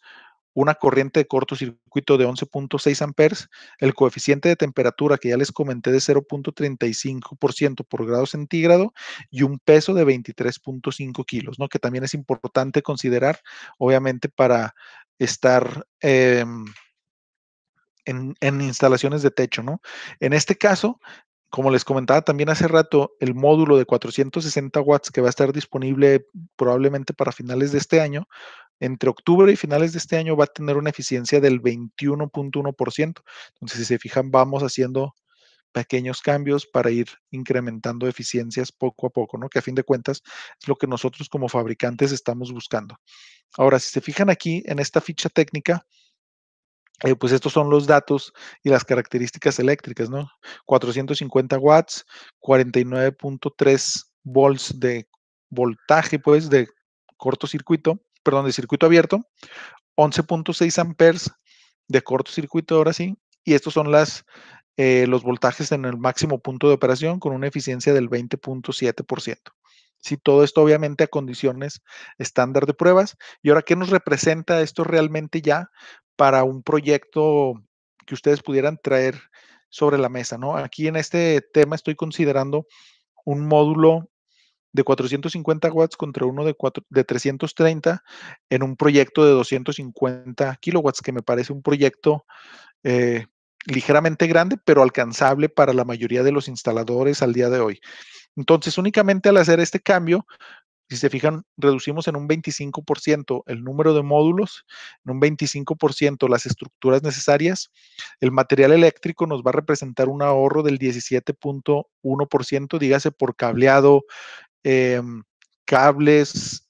una corriente de cortocircuito de 11.6 amperes, el coeficiente de temperatura que ya les comenté de 0.35% por grado centígrado y un peso de 23.5 kilos, ¿no? Que también es importante considerar, obviamente, para estar en instalaciones de techo, ¿no? En este caso, como les comentaba también hace rato, el módulo de 460 watts que va a estar disponible probablemente para finales de este año, entre octubre y finales de este año va a tener una eficiencia del 21.1%. Entonces, si se fijan, vamos haciendo pequeños cambios para ir incrementando eficiencias poco a poco, ¿no? Que a fin de cuentas es lo que nosotros como fabricantes estamos buscando. Ahora, si se fijan aquí en esta ficha técnica, pues estos son los datos y las características eléctricas, ¿no? 450 watts, 49.3 volts de voltaje, pues, de cortocircuito, perdón, de circuito abierto, 11.6 amperes de cortocircuito, ahora sí, y estos son los voltajes en el máximo punto de operación con una eficiencia del 20.7%. Sí, todo esto obviamente a condiciones estándar de pruebas. Y ahora, ¿qué nos representa esto realmente ya para un proyecto que ustedes pudieran traer sobre la mesa, ¿no? Aquí en este tema estoy considerando un módulo de 450 watts contra uno de 330 en un proyecto de 250 kilowatts, que me parece un proyecto eh, ligeramente grande, pero alcanzable para la mayoría de los instaladores al día de hoy. Entonces, únicamente al hacer este cambio, si se fijan, reducimos en un 25% el número de módulos, en un 25% las estructuras necesarias. El material eléctrico nos va a representar un ahorro del 17.1%, dígase por cableado, em, cables,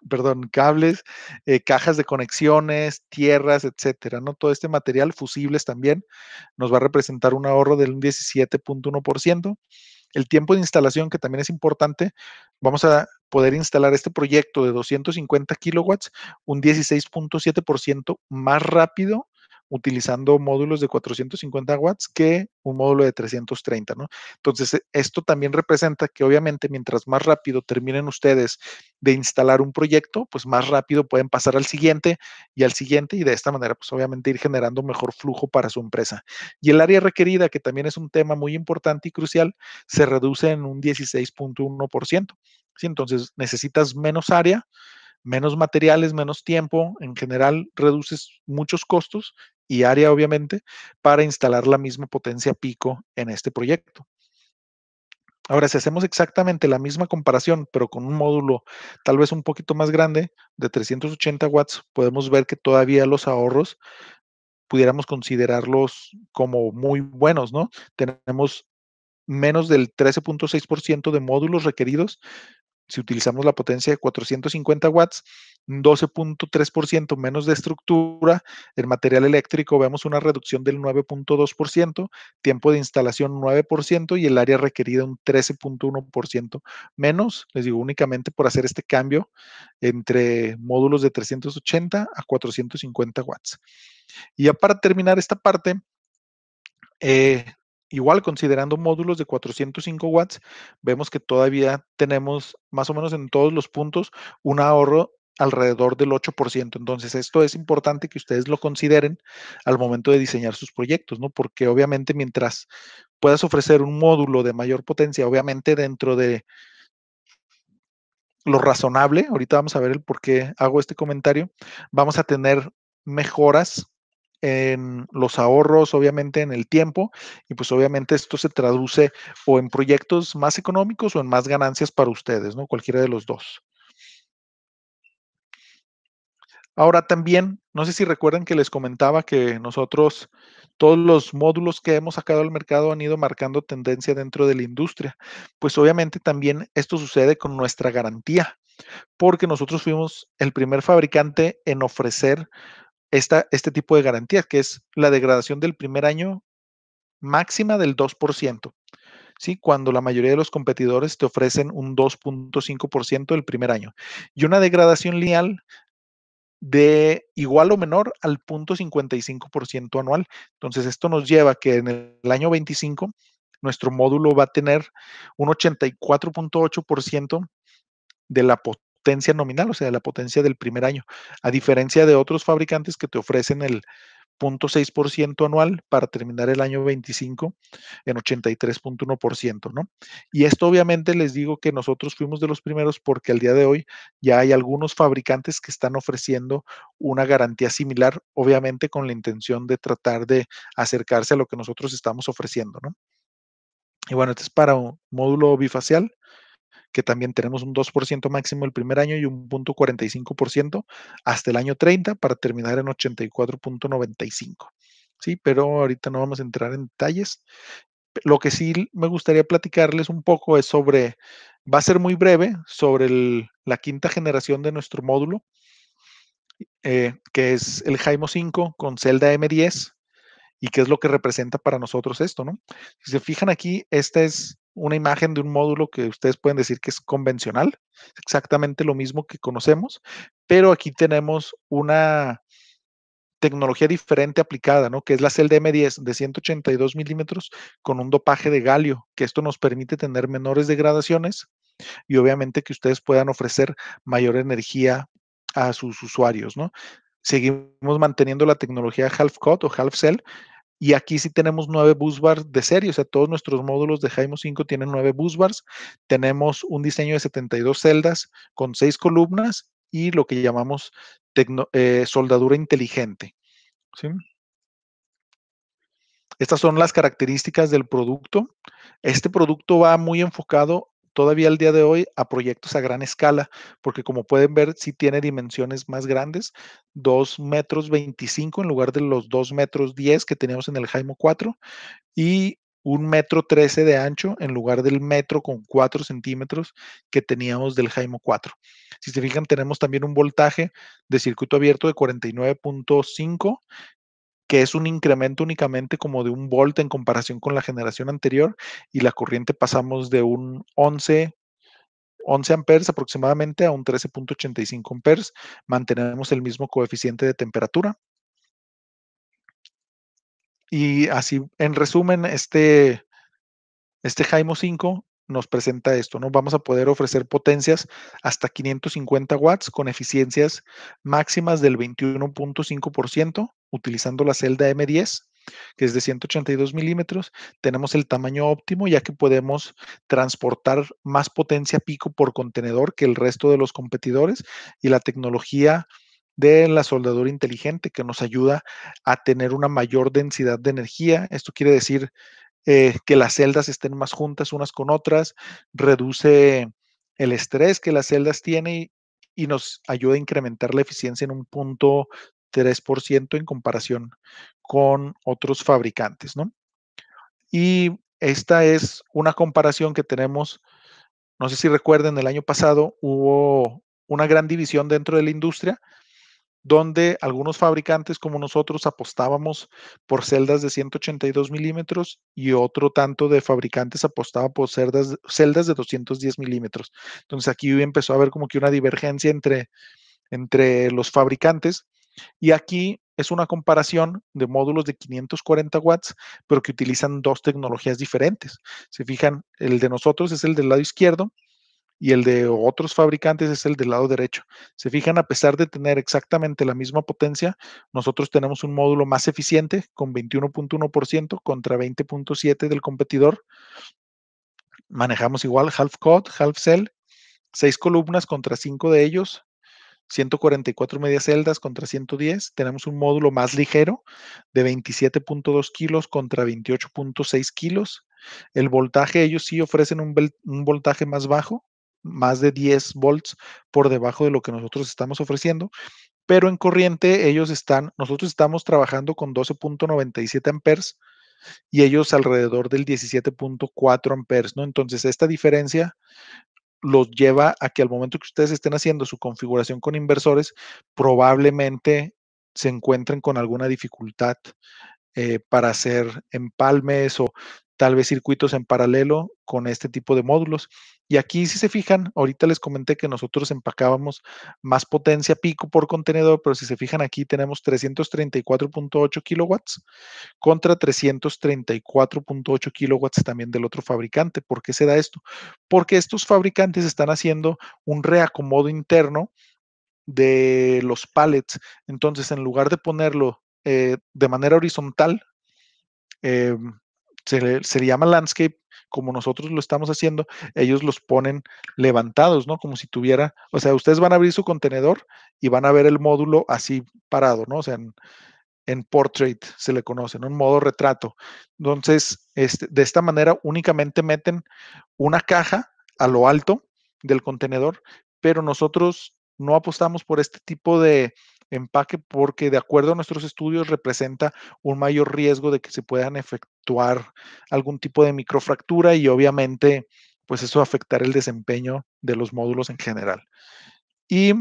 perdón, cables, cajas de conexiones, tierras, etcétera, ¿no? Todo este material, fusibles también, nos va a representar un ahorro del 17.1%. El tiempo de instalación, que también es importante, vamos a poder instalar este proyecto de 250 kilowatts un 16.7% más rápido utilizando módulos de 450 watts que un módulo de 330, ¿no? Entonces, esto también representa que obviamente mientras más rápido terminen ustedes de instalar un proyecto, pues más rápido pueden pasar al siguiente y al siguiente y de esta manera, pues obviamente ir generando mejor flujo para su empresa. Y el área requerida, que también es un tema muy importante y crucial, se reduce en un 16.1%. ¿Sí? Entonces, necesitas menos área, menos materiales, menos tiempo, en general reduces muchos costos y área, obviamente, para instalar la misma potencia pico en este proyecto. Ahora, si hacemos exactamente la misma comparación, pero con un módulo tal vez un poquito más grande, de 380 watts, podemos ver que todavía los ahorros pudiéramos considerarlos como muy buenos, ¿no? Tenemos menos del 13.6% de módulos requeridos si utilizamos la potencia de 450 watts, 12.3% menos de estructura, el material eléctrico vemos una reducción del 9.2%, tiempo de instalación 9% y el área requerida un 13.1% menos, les digo, únicamente por hacer este cambio entre módulos de 380 a 450 watts. Y ya para terminar esta parte, eh, igual considerando módulos de 405 watts, vemos que todavía tenemos más o menos en todos los puntos un ahorro alrededor del 8%. Entonces, esto es importante que ustedes lo consideren al momento de diseñar sus proyectos, ¿no? Porque obviamente mientras puedas ofrecer un módulo de mayor potencia, obviamente dentro de lo razonable, ahorita vamos a ver el por qué hago este comentario, vamos a tener mejoras en los ahorros, obviamente en el tiempo, y pues obviamente esto se traduce o en proyectos más económicos o en más ganancias para ustedes, ¿no? Cualquiera de los dos. Ahora también, no sé si recuerdan que les comentaba que nosotros, todos los módulos que hemos sacado al mercado han ido marcando tendencia dentro de la industria. Pues obviamente también esto sucede con nuestra garantía, porque nosotros fuimos el primer fabricante en ofrecer este tipo de garantía, que es la degradación del primer año máxima del 2%, ¿sí? Cuando la mayoría de los competidores te ofrecen un 2.5% el primer año. Y una degradación lineal de igual o menor al 0.55% anual. Entonces, esto nos lleva a que en el año 25 nuestro módulo va a tener un 84.8% de la potencia nominal, o sea, de la potencia del primer año, a diferencia de otros fabricantes que te ofrecen el 0.6% anual para terminar el año 25 en 83.1%, ¿no? Y esto obviamente les digo que nosotros fuimos de los primeros porque al día de hoy ya hay algunos fabricantes que están ofreciendo una garantía similar, obviamente con la intención de tratar de acercarse a lo que nosotros estamos ofreciendo, ¿no? Y bueno, este es para un módulo bifacial que también tenemos un 2% máximo el primer año y un 0.45% hasta el año 30 para terminar en 84.95. Sí, pero ahorita no vamos a entrar en detalles. Lo que sí me gustaría platicarles un poco es sobre, va a ser muy breve, sobre la quinta generación de nuestro módulo, que es el Hymo 5 con celda M10 y qué es lo que representa para nosotros esto, ¿no? Si se fijan aquí, esta es una imagen de un módulo que ustedes pueden decir que es convencional, es exactamente lo mismo que conocemos, pero aquí tenemos una tecnología diferente aplicada, ¿no? Que es la celda M10 de 182 milímetros con un dopaje de galio, que esto nos permite tener menores degradaciones y obviamente que ustedes puedan ofrecer mayor energía a sus usuarios, ¿no? Seguimos manteniendo la tecnología half cut o half cell y aquí sí tenemos 9 bus bars de serie, o sea, todos nuestros módulos de Hymo 5 tienen 9 bus bars. Tenemos un diseño de 72 celdas con 6 columnas y lo que llamamos soldadura inteligente, ¿sí? Estas son las características del producto. Este producto va muy enfocado todavía al día de hoy a proyectos a gran escala, porque como pueden ver, sí tiene dimensiones más grandes, 2 metros 25 en lugar de los 2 metros 10 que teníamos en el Jaimo 4 y 1 metro 13 de ancho en lugar del metro con 4 centímetros que teníamos del Jaimo 4. Si se fijan, tenemos también un voltaje de circuito abierto de 49.5 que es un incremento únicamente como de 1 volt en comparación con la generación anterior y la corriente pasamos de un 11 amperes aproximadamente a un 13.85 amperes. Mantenemos el mismo coeficiente de temperatura. Y así, en resumen, este Jaimo 5 nos presenta esto, ¿no? Vamos a poder ofrecer potencias hasta 550 watts con eficiencias máximas del 21.5% utilizando la celda M10, que es de 182 milímetros. Tenemos el tamaño óptimo ya que podemos transportar más potencia pico por contenedor que el resto de los competidores y la tecnología de la soldadura inteligente que nos ayuda a tener una mayor densidad de energía. Esto quiere decir que las celdas estén más juntas unas con otras, reduce el estrés que las celdas tienen y nos ayuda a incrementar la eficiencia en un punto 3% en comparación con otros fabricantes, ¿no? Y esta es una comparación que tenemos, no sé si recuerden, el año pasado hubo una gran división dentro de la industria donde algunos fabricantes como nosotros apostábamos por celdas de 182 milímetros y otro tanto de fabricantes apostaba por celdas de 210 milímetros. Entonces aquí empezó a haber como que una divergencia entre los fabricantes y aquí es una comparación de módulos de 540 watts, pero que utilizan dos tecnologías diferentes. Se fijan, el de nosotros es el del lado izquierdo y el de otros fabricantes es el del lado derecho. Se fijan, a pesar de tener exactamente la misma potencia, nosotros tenemos un módulo más eficiente con 21.1% contra 20.7% del competidor. Manejamos igual half cut, half cell, 6 columnas contra 5 de ellos, 144 medias celdas contra 110. Tenemos un módulo más ligero de 27.2 kilos contra 28.6 kilos. El voltaje, ellos sí ofrecen un voltaje más bajo, más de 10 volts por debajo de lo que nosotros estamos ofreciendo, pero en corriente nosotros estamos trabajando con 12.97 amperes y ellos alrededor del 17.4 amperes, ¿no? Entonces esta diferencia los lleva a que al momento que ustedes estén haciendo su configuración con inversores, probablemente se encuentren con alguna dificultad para hacer empalmes o tal vez circuitos en paralelo con este tipo de módulos. Y aquí, si se fijan, ahorita les comenté que nosotros empacábamos más potencia pico por contenedor, pero si se fijan aquí tenemos 334.8 kilowatts contra 334.8 kilowatts también del otro fabricante. ¿Por qué se da esto? Porque estos fabricantes están haciendo un reacomodo interno de los pallets. Entonces, en lugar de ponerlo de manera horizontal, eh, se le llama landscape, como nosotros lo estamos haciendo, ellos los ponen levantados, ¿no? Como si tuviera, o sea, ustedes van a abrir su contenedor y van a ver el módulo así parado, ¿no? O sea, en portrait se le conoce, ¿no? En modo retrato. Entonces, de esta manera únicamente meten una caja a lo alto del contenedor, pero nosotros no apostamos por este tipo empaque porque de acuerdo a nuestros estudios representa un mayor riesgo de que se puedan efectuar algún tipo de microfractura y obviamente pues eso afectará el desempeño de los módulos en general. Y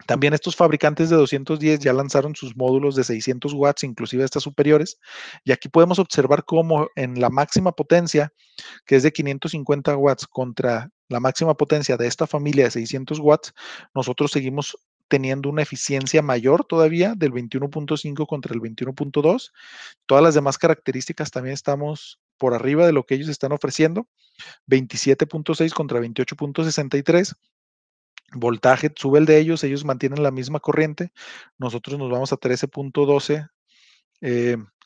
también estos fabricantes de 210 ya lanzaron sus módulos de 600 watts, inclusive estas superiores, y aquí podemos observar cómo en la máxima potencia, que es de 550 watts, contra la máxima potencia de esta familia de 600 watts, nosotros seguimos teniendo una eficiencia mayor todavía del 21.5 contra el 21.2. Todas las demás características también estamos por arriba de lo que ellos están ofreciendo, 27.6 contra 28.63. Voltaje sube el de ellos mantienen la misma corriente, nosotros nos vamos a 13.12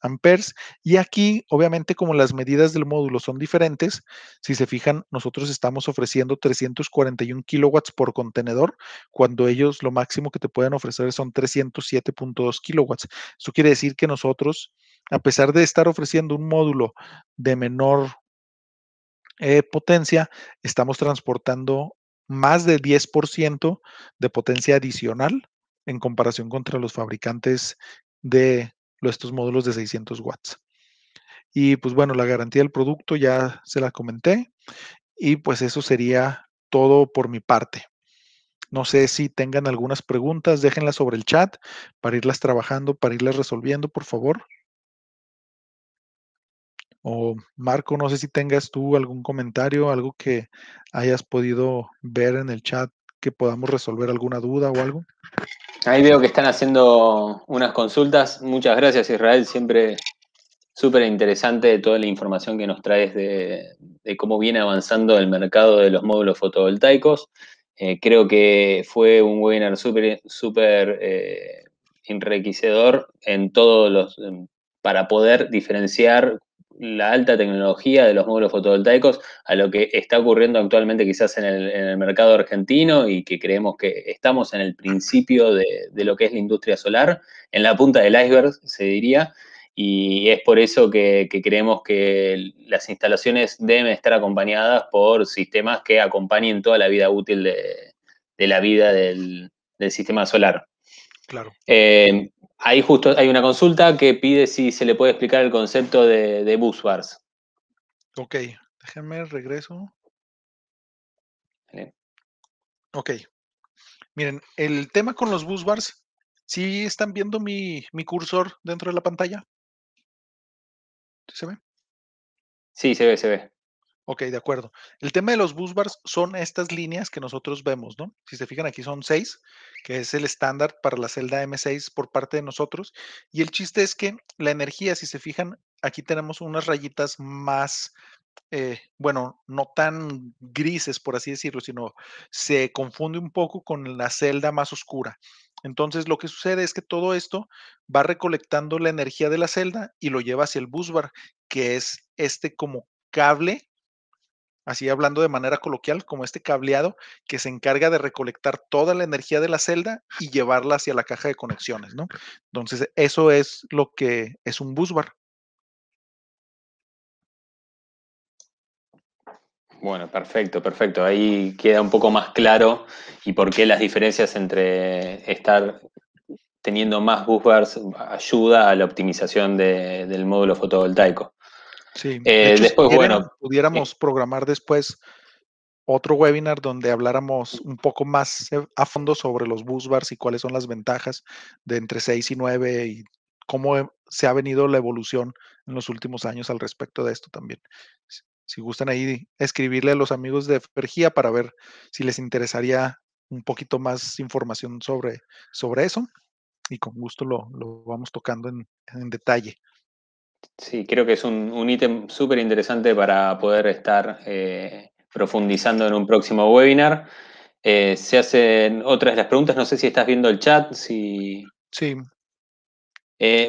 amperes. Y aquí, obviamente, como las medidas del módulo son diferentes, si se fijan, nosotros estamos ofreciendo 341 kilowatts por contenedor, cuando ellos lo máximo que te pueden ofrecer son 307.2 kilowatts. Eso quiere decir que nosotros, a pesar de estar ofreciendo un módulo de menor potencia, estamos transportando más de 10% de potencia adicional en comparación contra los fabricantes de estos módulos de 600 watts. Y pues bueno, la garantía del producto ya se la comenté y pues eso sería todo por mi parte. No sé si tengan algunas preguntas, déjenlas sobre el chat para irlas trabajando, para irlas resolviendo, por favor. O Marco, no sé si tengas tú algún comentario, algo que hayas podido ver en el chat que podamos resolver alguna duda o algo. Ahí veo que están haciendo unas consultas. Muchas gracias, Israel. Siempre súper interesante toda la información que nos traes de cómo viene avanzando el mercado de los módulos fotovoltaicos. Creo que fue un webinar súper enriquecedor en todos para poder diferenciar la alta tecnología de los módulos fotovoltaicos a lo que está ocurriendo actualmente quizás en el mercado argentino y que creemos que estamos en el principio de lo que es la industria solar, en la punta del iceberg, se diría. Y es por eso que creemos que las instalaciones deben estar acompañadas por sistemas que acompañen toda la vida útil de la vida del sistema solar. Claro. Ahí justo hay una consulta que pide si se le puede explicar el concepto de busbars. Ok, déjenme regreso. Ok, miren, el tema con los bus bars, ¿sí están viendo mi cursor dentro de la pantalla? ¿Sí se ve? Sí, se ve, se ve. Ok, de acuerdo. El tema de los bus bars son estas líneas que nosotros vemos, ¿no? Si se fijan aquí son 6, que es el estándar para la celda M6 por parte de nosotros. Y el chiste es que la energía, si se fijan, aquí tenemos unas rayitas más, bueno, no tan grises, por así decirlo, sino se confunde un poco con la celda más oscura. Entonces, lo que sucede es que todo esto va recolectando la energía de la celda y lo lleva hacia el busbar, que es este como cable, así hablando de manera coloquial, como este cableado que se encarga de recolectar toda la energía de la celda y llevarla hacia la caja de conexiones, ¿no? Entonces, eso es lo que es un busbar. Bueno, perfecto, perfecto. Ahí queda un poco más claro y por qué las diferencias entre estar teniendo más buffers ayuda a la optimización del módulo fotovoltaico. Sí, de hecho, si Después, quieren, bueno, pudiéramos programar después otro webinar donde habláramos un poco más a fondo sobre los bus bars y cuáles son las ventajas de entre 6 y 9 y cómo se ha venido la evolución en los últimos años al respecto de esto también. Si gustan ahí escribirle a los amigos de Fergía para ver si les interesaría un poquito más información sobre eso y con gusto lo vamos tocando en detalle. sí, creo que es un ítem súper interesante para poder estar profundizando en un próximo webinar. Se hacen otras de las preguntas, no sé si estás viendo el chat, si... Sí,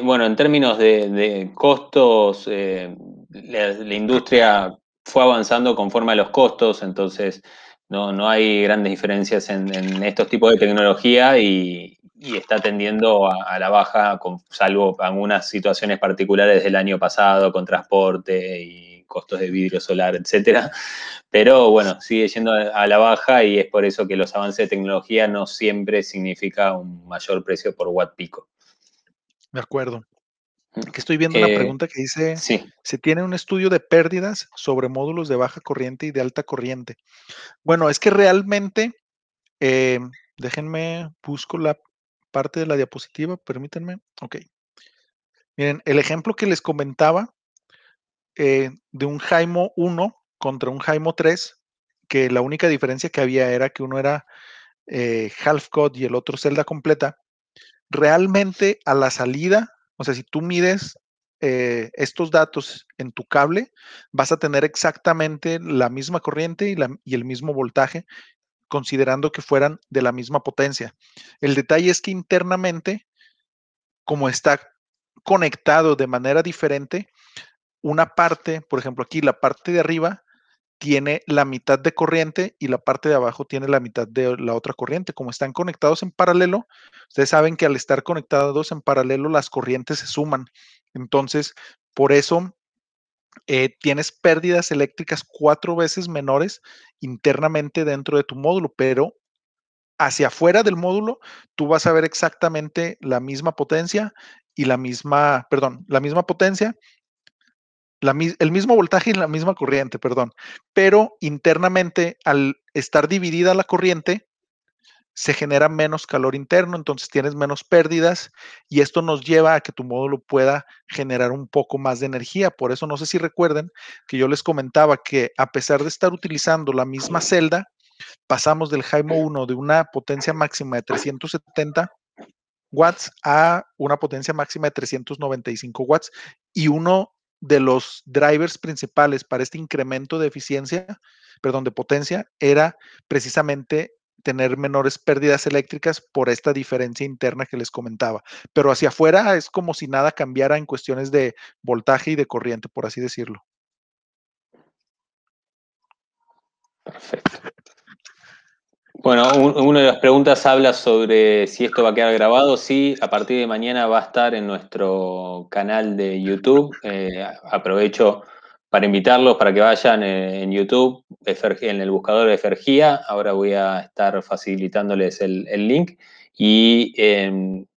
Bueno, en términos de costos, la industria fue avanzando conforme a los costos, entonces no hay grandes diferencias en estos tipos de tecnología y está tendiendo a la baja, salvo algunas situaciones particulares del año pasado con transporte y costos de vidrio solar, etcétera. Pero bueno, sigue yendo a la baja y es por eso que los avances de tecnología no siempre significa un mayor precio por watt pico. De acuerdo. Aquí estoy viendo una pregunta que dice, Sí. ¿se tiene un estudio de pérdidas sobre módulos de baja corriente y de alta corriente? Bueno, es que realmente, déjenme, busco la parte de la diapositiva, permítanme. Ok. Miren, el ejemplo que les comentaba de un Jaimo 1 contra un Jaimo 3, que la única diferencia que había era que uno era half cut y el otro celda completa. Realmente a la salida, o sea, si tú mides estos datos en tu cable, vas a tener exactamente la misma corriente y el mismo voltaje, considerando que fueran de la misma potencia. El detalle es que internamente, como está conectado de manera diferente, una parte, por ejemplo, aquí la parte de arriba tiene la mitad de corriente y la parte de abajo tiene la mitad de la otra corriente. Como están conectados en paralelo, ustedes saben que al estar conectados en paralelo las corrientes se suman. Entonces, por eso tienes pérdidas eléctricas 4 veces menores internamente dentro de tu módulo, pero hacia afuera del módulo tú vas a ver exactamente la misma potencia y la misma potencia, el mismo voltaje y la misma corriente, perdón, pero internamente al estar dividida la corriente se genera menos calor interno, entonces tienes menos pérdidas y esto nos lleva a que tu módulo pueda generar un poco más de energía. Por eso no sé si recuerden que yo les comentaba que a pesar de estar utilizando la misma celda, pasamos del Jaimo 1 de una potencia máxima de 370 watts a una potencia máxima de 395 watts y uno de los drivers principales para este incremento de eficiencia, perdón, de potencia, era precisamente tener menores pérdidas eléctricas por esta diferencia interna que les comentaba. Pero hacia afuera es como si nada cambiara en cuestiones de voltaje y de corriente, por así decirlo. Perfecto. Bueno, una de las preguntas habla sobre si esto va a quedar grabado. Sí, a partir de mañana va a estar en nuestro canal de YouTube. Aprovecho para invitarlos para que vayan en YouTube, en el buscador de Fergía. Ahora voy a estar facilitándoles el link y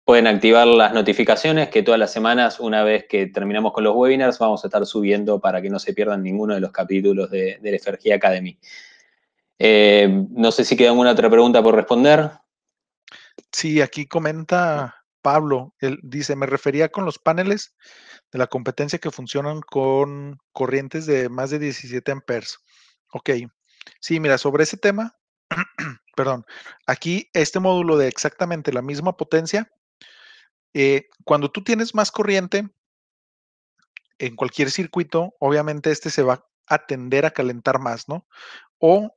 pueden activar las notificaciones que todas las semanas, una vez que terminamos con los webinars, vamos a estar subiendo para que no se pierdan ninguno de los capítulos de la Fergía Academy. No sé si queda alguna otra pregunta por responder. Sí, aquí comenta Pablo, él dice, me refería con los paneles de la competencia que funcionan con corrientes de más de 17 amperes. Ok, sí, mira, sobre ese tema, perdón, aquí este módulo de exactamente la misma potencia, cuando tú tienes más corriente en cualquier circuito, obviamente este se va a tender a calentar más, ¿no? O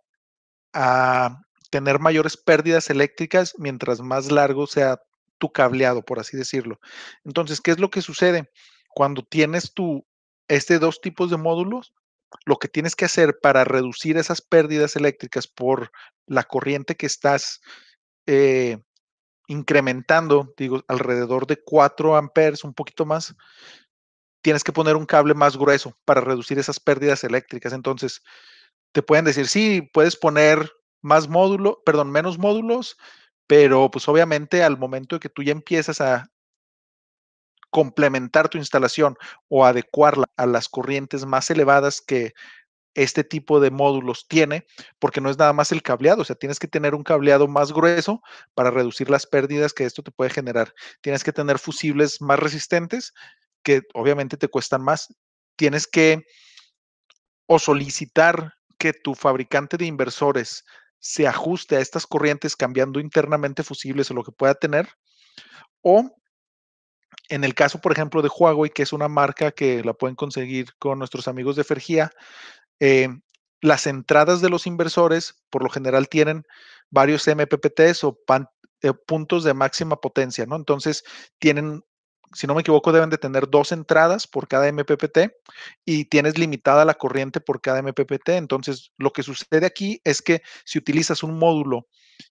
a tener mayores pérdidas eléctricas mientras más largo sea tu cableado, por así decirlo. Entonces, ¿qué es lo que sucede? Cuando tienes dos tipos de módulos, lo que tienes que hacer para reducir esas pérdidas eléctricas por la corriente que estás eh, incrementando, digo, alrededor de 4 amperes, un poquito más, tienes que poner un cable más grueso para reducir esas pérdidas eléctricas. Entonces, te pueden decir, sí, puedes poner menos módulos, pero pues obviamente al momento de que tú ya empiezas a complementar tu instalación o adecuarla a las corrientes más elevadas que este tipo de módulos tiene, porque no es nada más el cableado, o sea, tienes que tener un cableado más grueso para reducir las pérdidas que esto te puede generar. Tienes que tener fusibles más resistentes, que obviamente te cuestan más. Tienes que o solicitar que tu fabricante de inversores se ajuste a estas corrientes cambiando internamente fusibles o lo que pueda tener, o en el caso, por ejemplo, de Huawei, que es una marca que la pueden conseguir con nuestros amigos de Fergía, eh, las entradas de los inversores por lo general tienen varios MPPTs o puntos de máxima potencia, ¿no? Entonces tienen, si no me equivoco, deben de tener 2 entradas por cada MPPT y tienes limitada la corriente por cada MPPT. Entonces, lo que sucede aquí es que si utilizas un módulo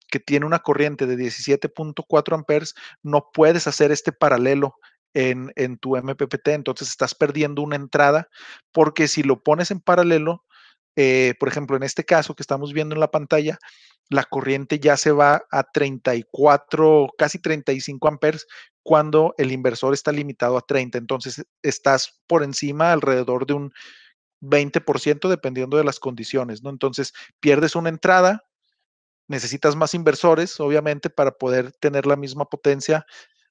que tiene una corriente de 17.4 amperes, no puedes hacer este paralelo en tu MPPT, entonces estás perdiendo una entrada, porque si lo pones en paralelo, por ejemplo, en este caso que estamos viendo en la pantalla, la corriente ya se va a 34, casi 35 amperes, cuando el inversor está limitado a 30. Entonces, estás por encima alrededor de un 20% dependiendo de las condiciones, ¿no? Entonces, pierdes una entrada, necesitas más inversores, obviamente, para poder tener la misma potencia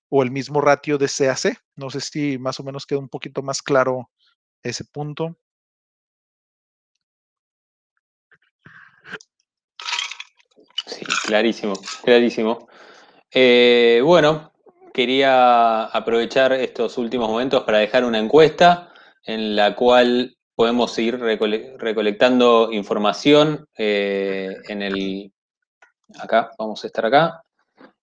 o el mismo ratio de C a C. No sé si más o menos queda un poquito más claro ese punto. Sí, clarísimo, clarísimo. Bueno, quería aprovechar estos últimos momentos para dejar una encuesta en la cual podemos seguir recolectando información acá, vamos a estar acá,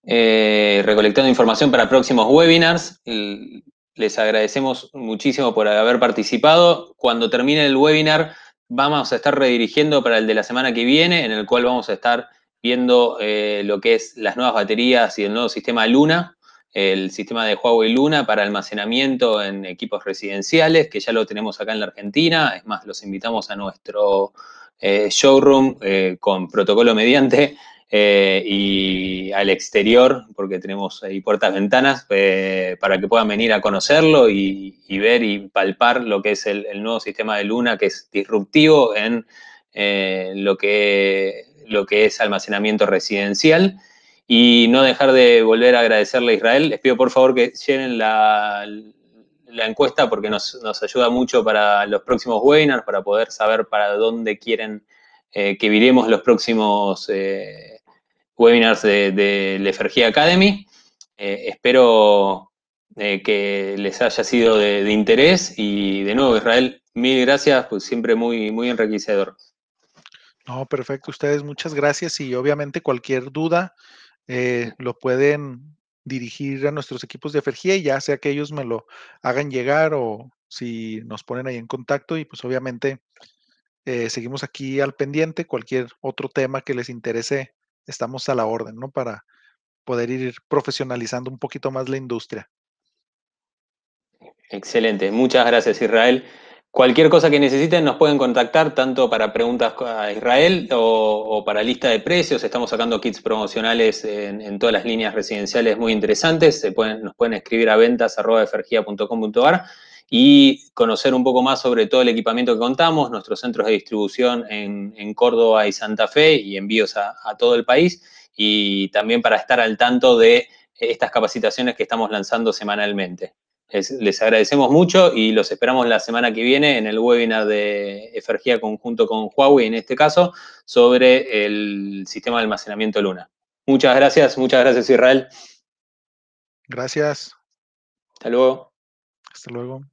recolectando información para próximos webinars. Les agradecemos muchísimo por haber participado. Cuando termine el webinar, vamos a estar redirigiendo para el de la semana que viene, en el cual vamos a estar viendo lo que es las nuevas baterías y el nuevo sistema Luna, el sistema de Huawei Luna para almacenamiento en equipos residenciales, que ya lo tenemos acá en la Argentina. Es más, los invitamos a nuestro showroom con protocolo mediante y al exterior, porque tenemos ahí puertas, ventanas, para que puedan venir a conocerlo y ver y palpar lo que es el nuevo sistema de Luna, que es disruptivo en lo que es almacenamiento residencial. Y no dejar de volver a agradecerle a Israel. Les pido por favor que llenen la encuesta porque nos ayuda mucho para los próximos webinars, para poder saber para dónde quieren que viremos los próximos webinars de Lefergia Academy. Espero que les haya sido de interés y de nuevo, Israel, mil gracias, pues siempre muy, muy enriquecedor. No, perfecto. Ustedes, muchas gracias y obviamente cualquier duda lo pueden dirigir a nuestros equipos de Fergie, ya sea que ellos me lo hagan llegar o si nos ponen ahí en contacto y pues obviamente seguimos aquí al pendiente. Cualquier otro tema que les interese, estamos a la orden, ¿no? Para poder ir profesionalizando un poquito más la industria. Excelente, muchas gracias Israel. Cualquier cosa que necesiten nos pueden contactar tanto para preguntas a Israel o para lista de precios. Estamos sacando kits promocionales en todas las líneas residenciales muy interesantes. Nos pueden escribir a ventas@fergia.com.ar y conocer un poco más sobre todo el equipamiento que contamos, nuestros centros de distribución en Córdoba y Santa Fe y envíos a todo el país. Y también para estar al tanto de estas capacitaciones que estamos lanzando semanalmente. Les agradecemos mucho y los esperamos la semana que viene en el webinar de Efergia conjunto con Huawei, en este caso, sobre el sistema de almacenamiento Luna. Muchas gracias Israel. Gracias. Hasta luego. Hasta luego.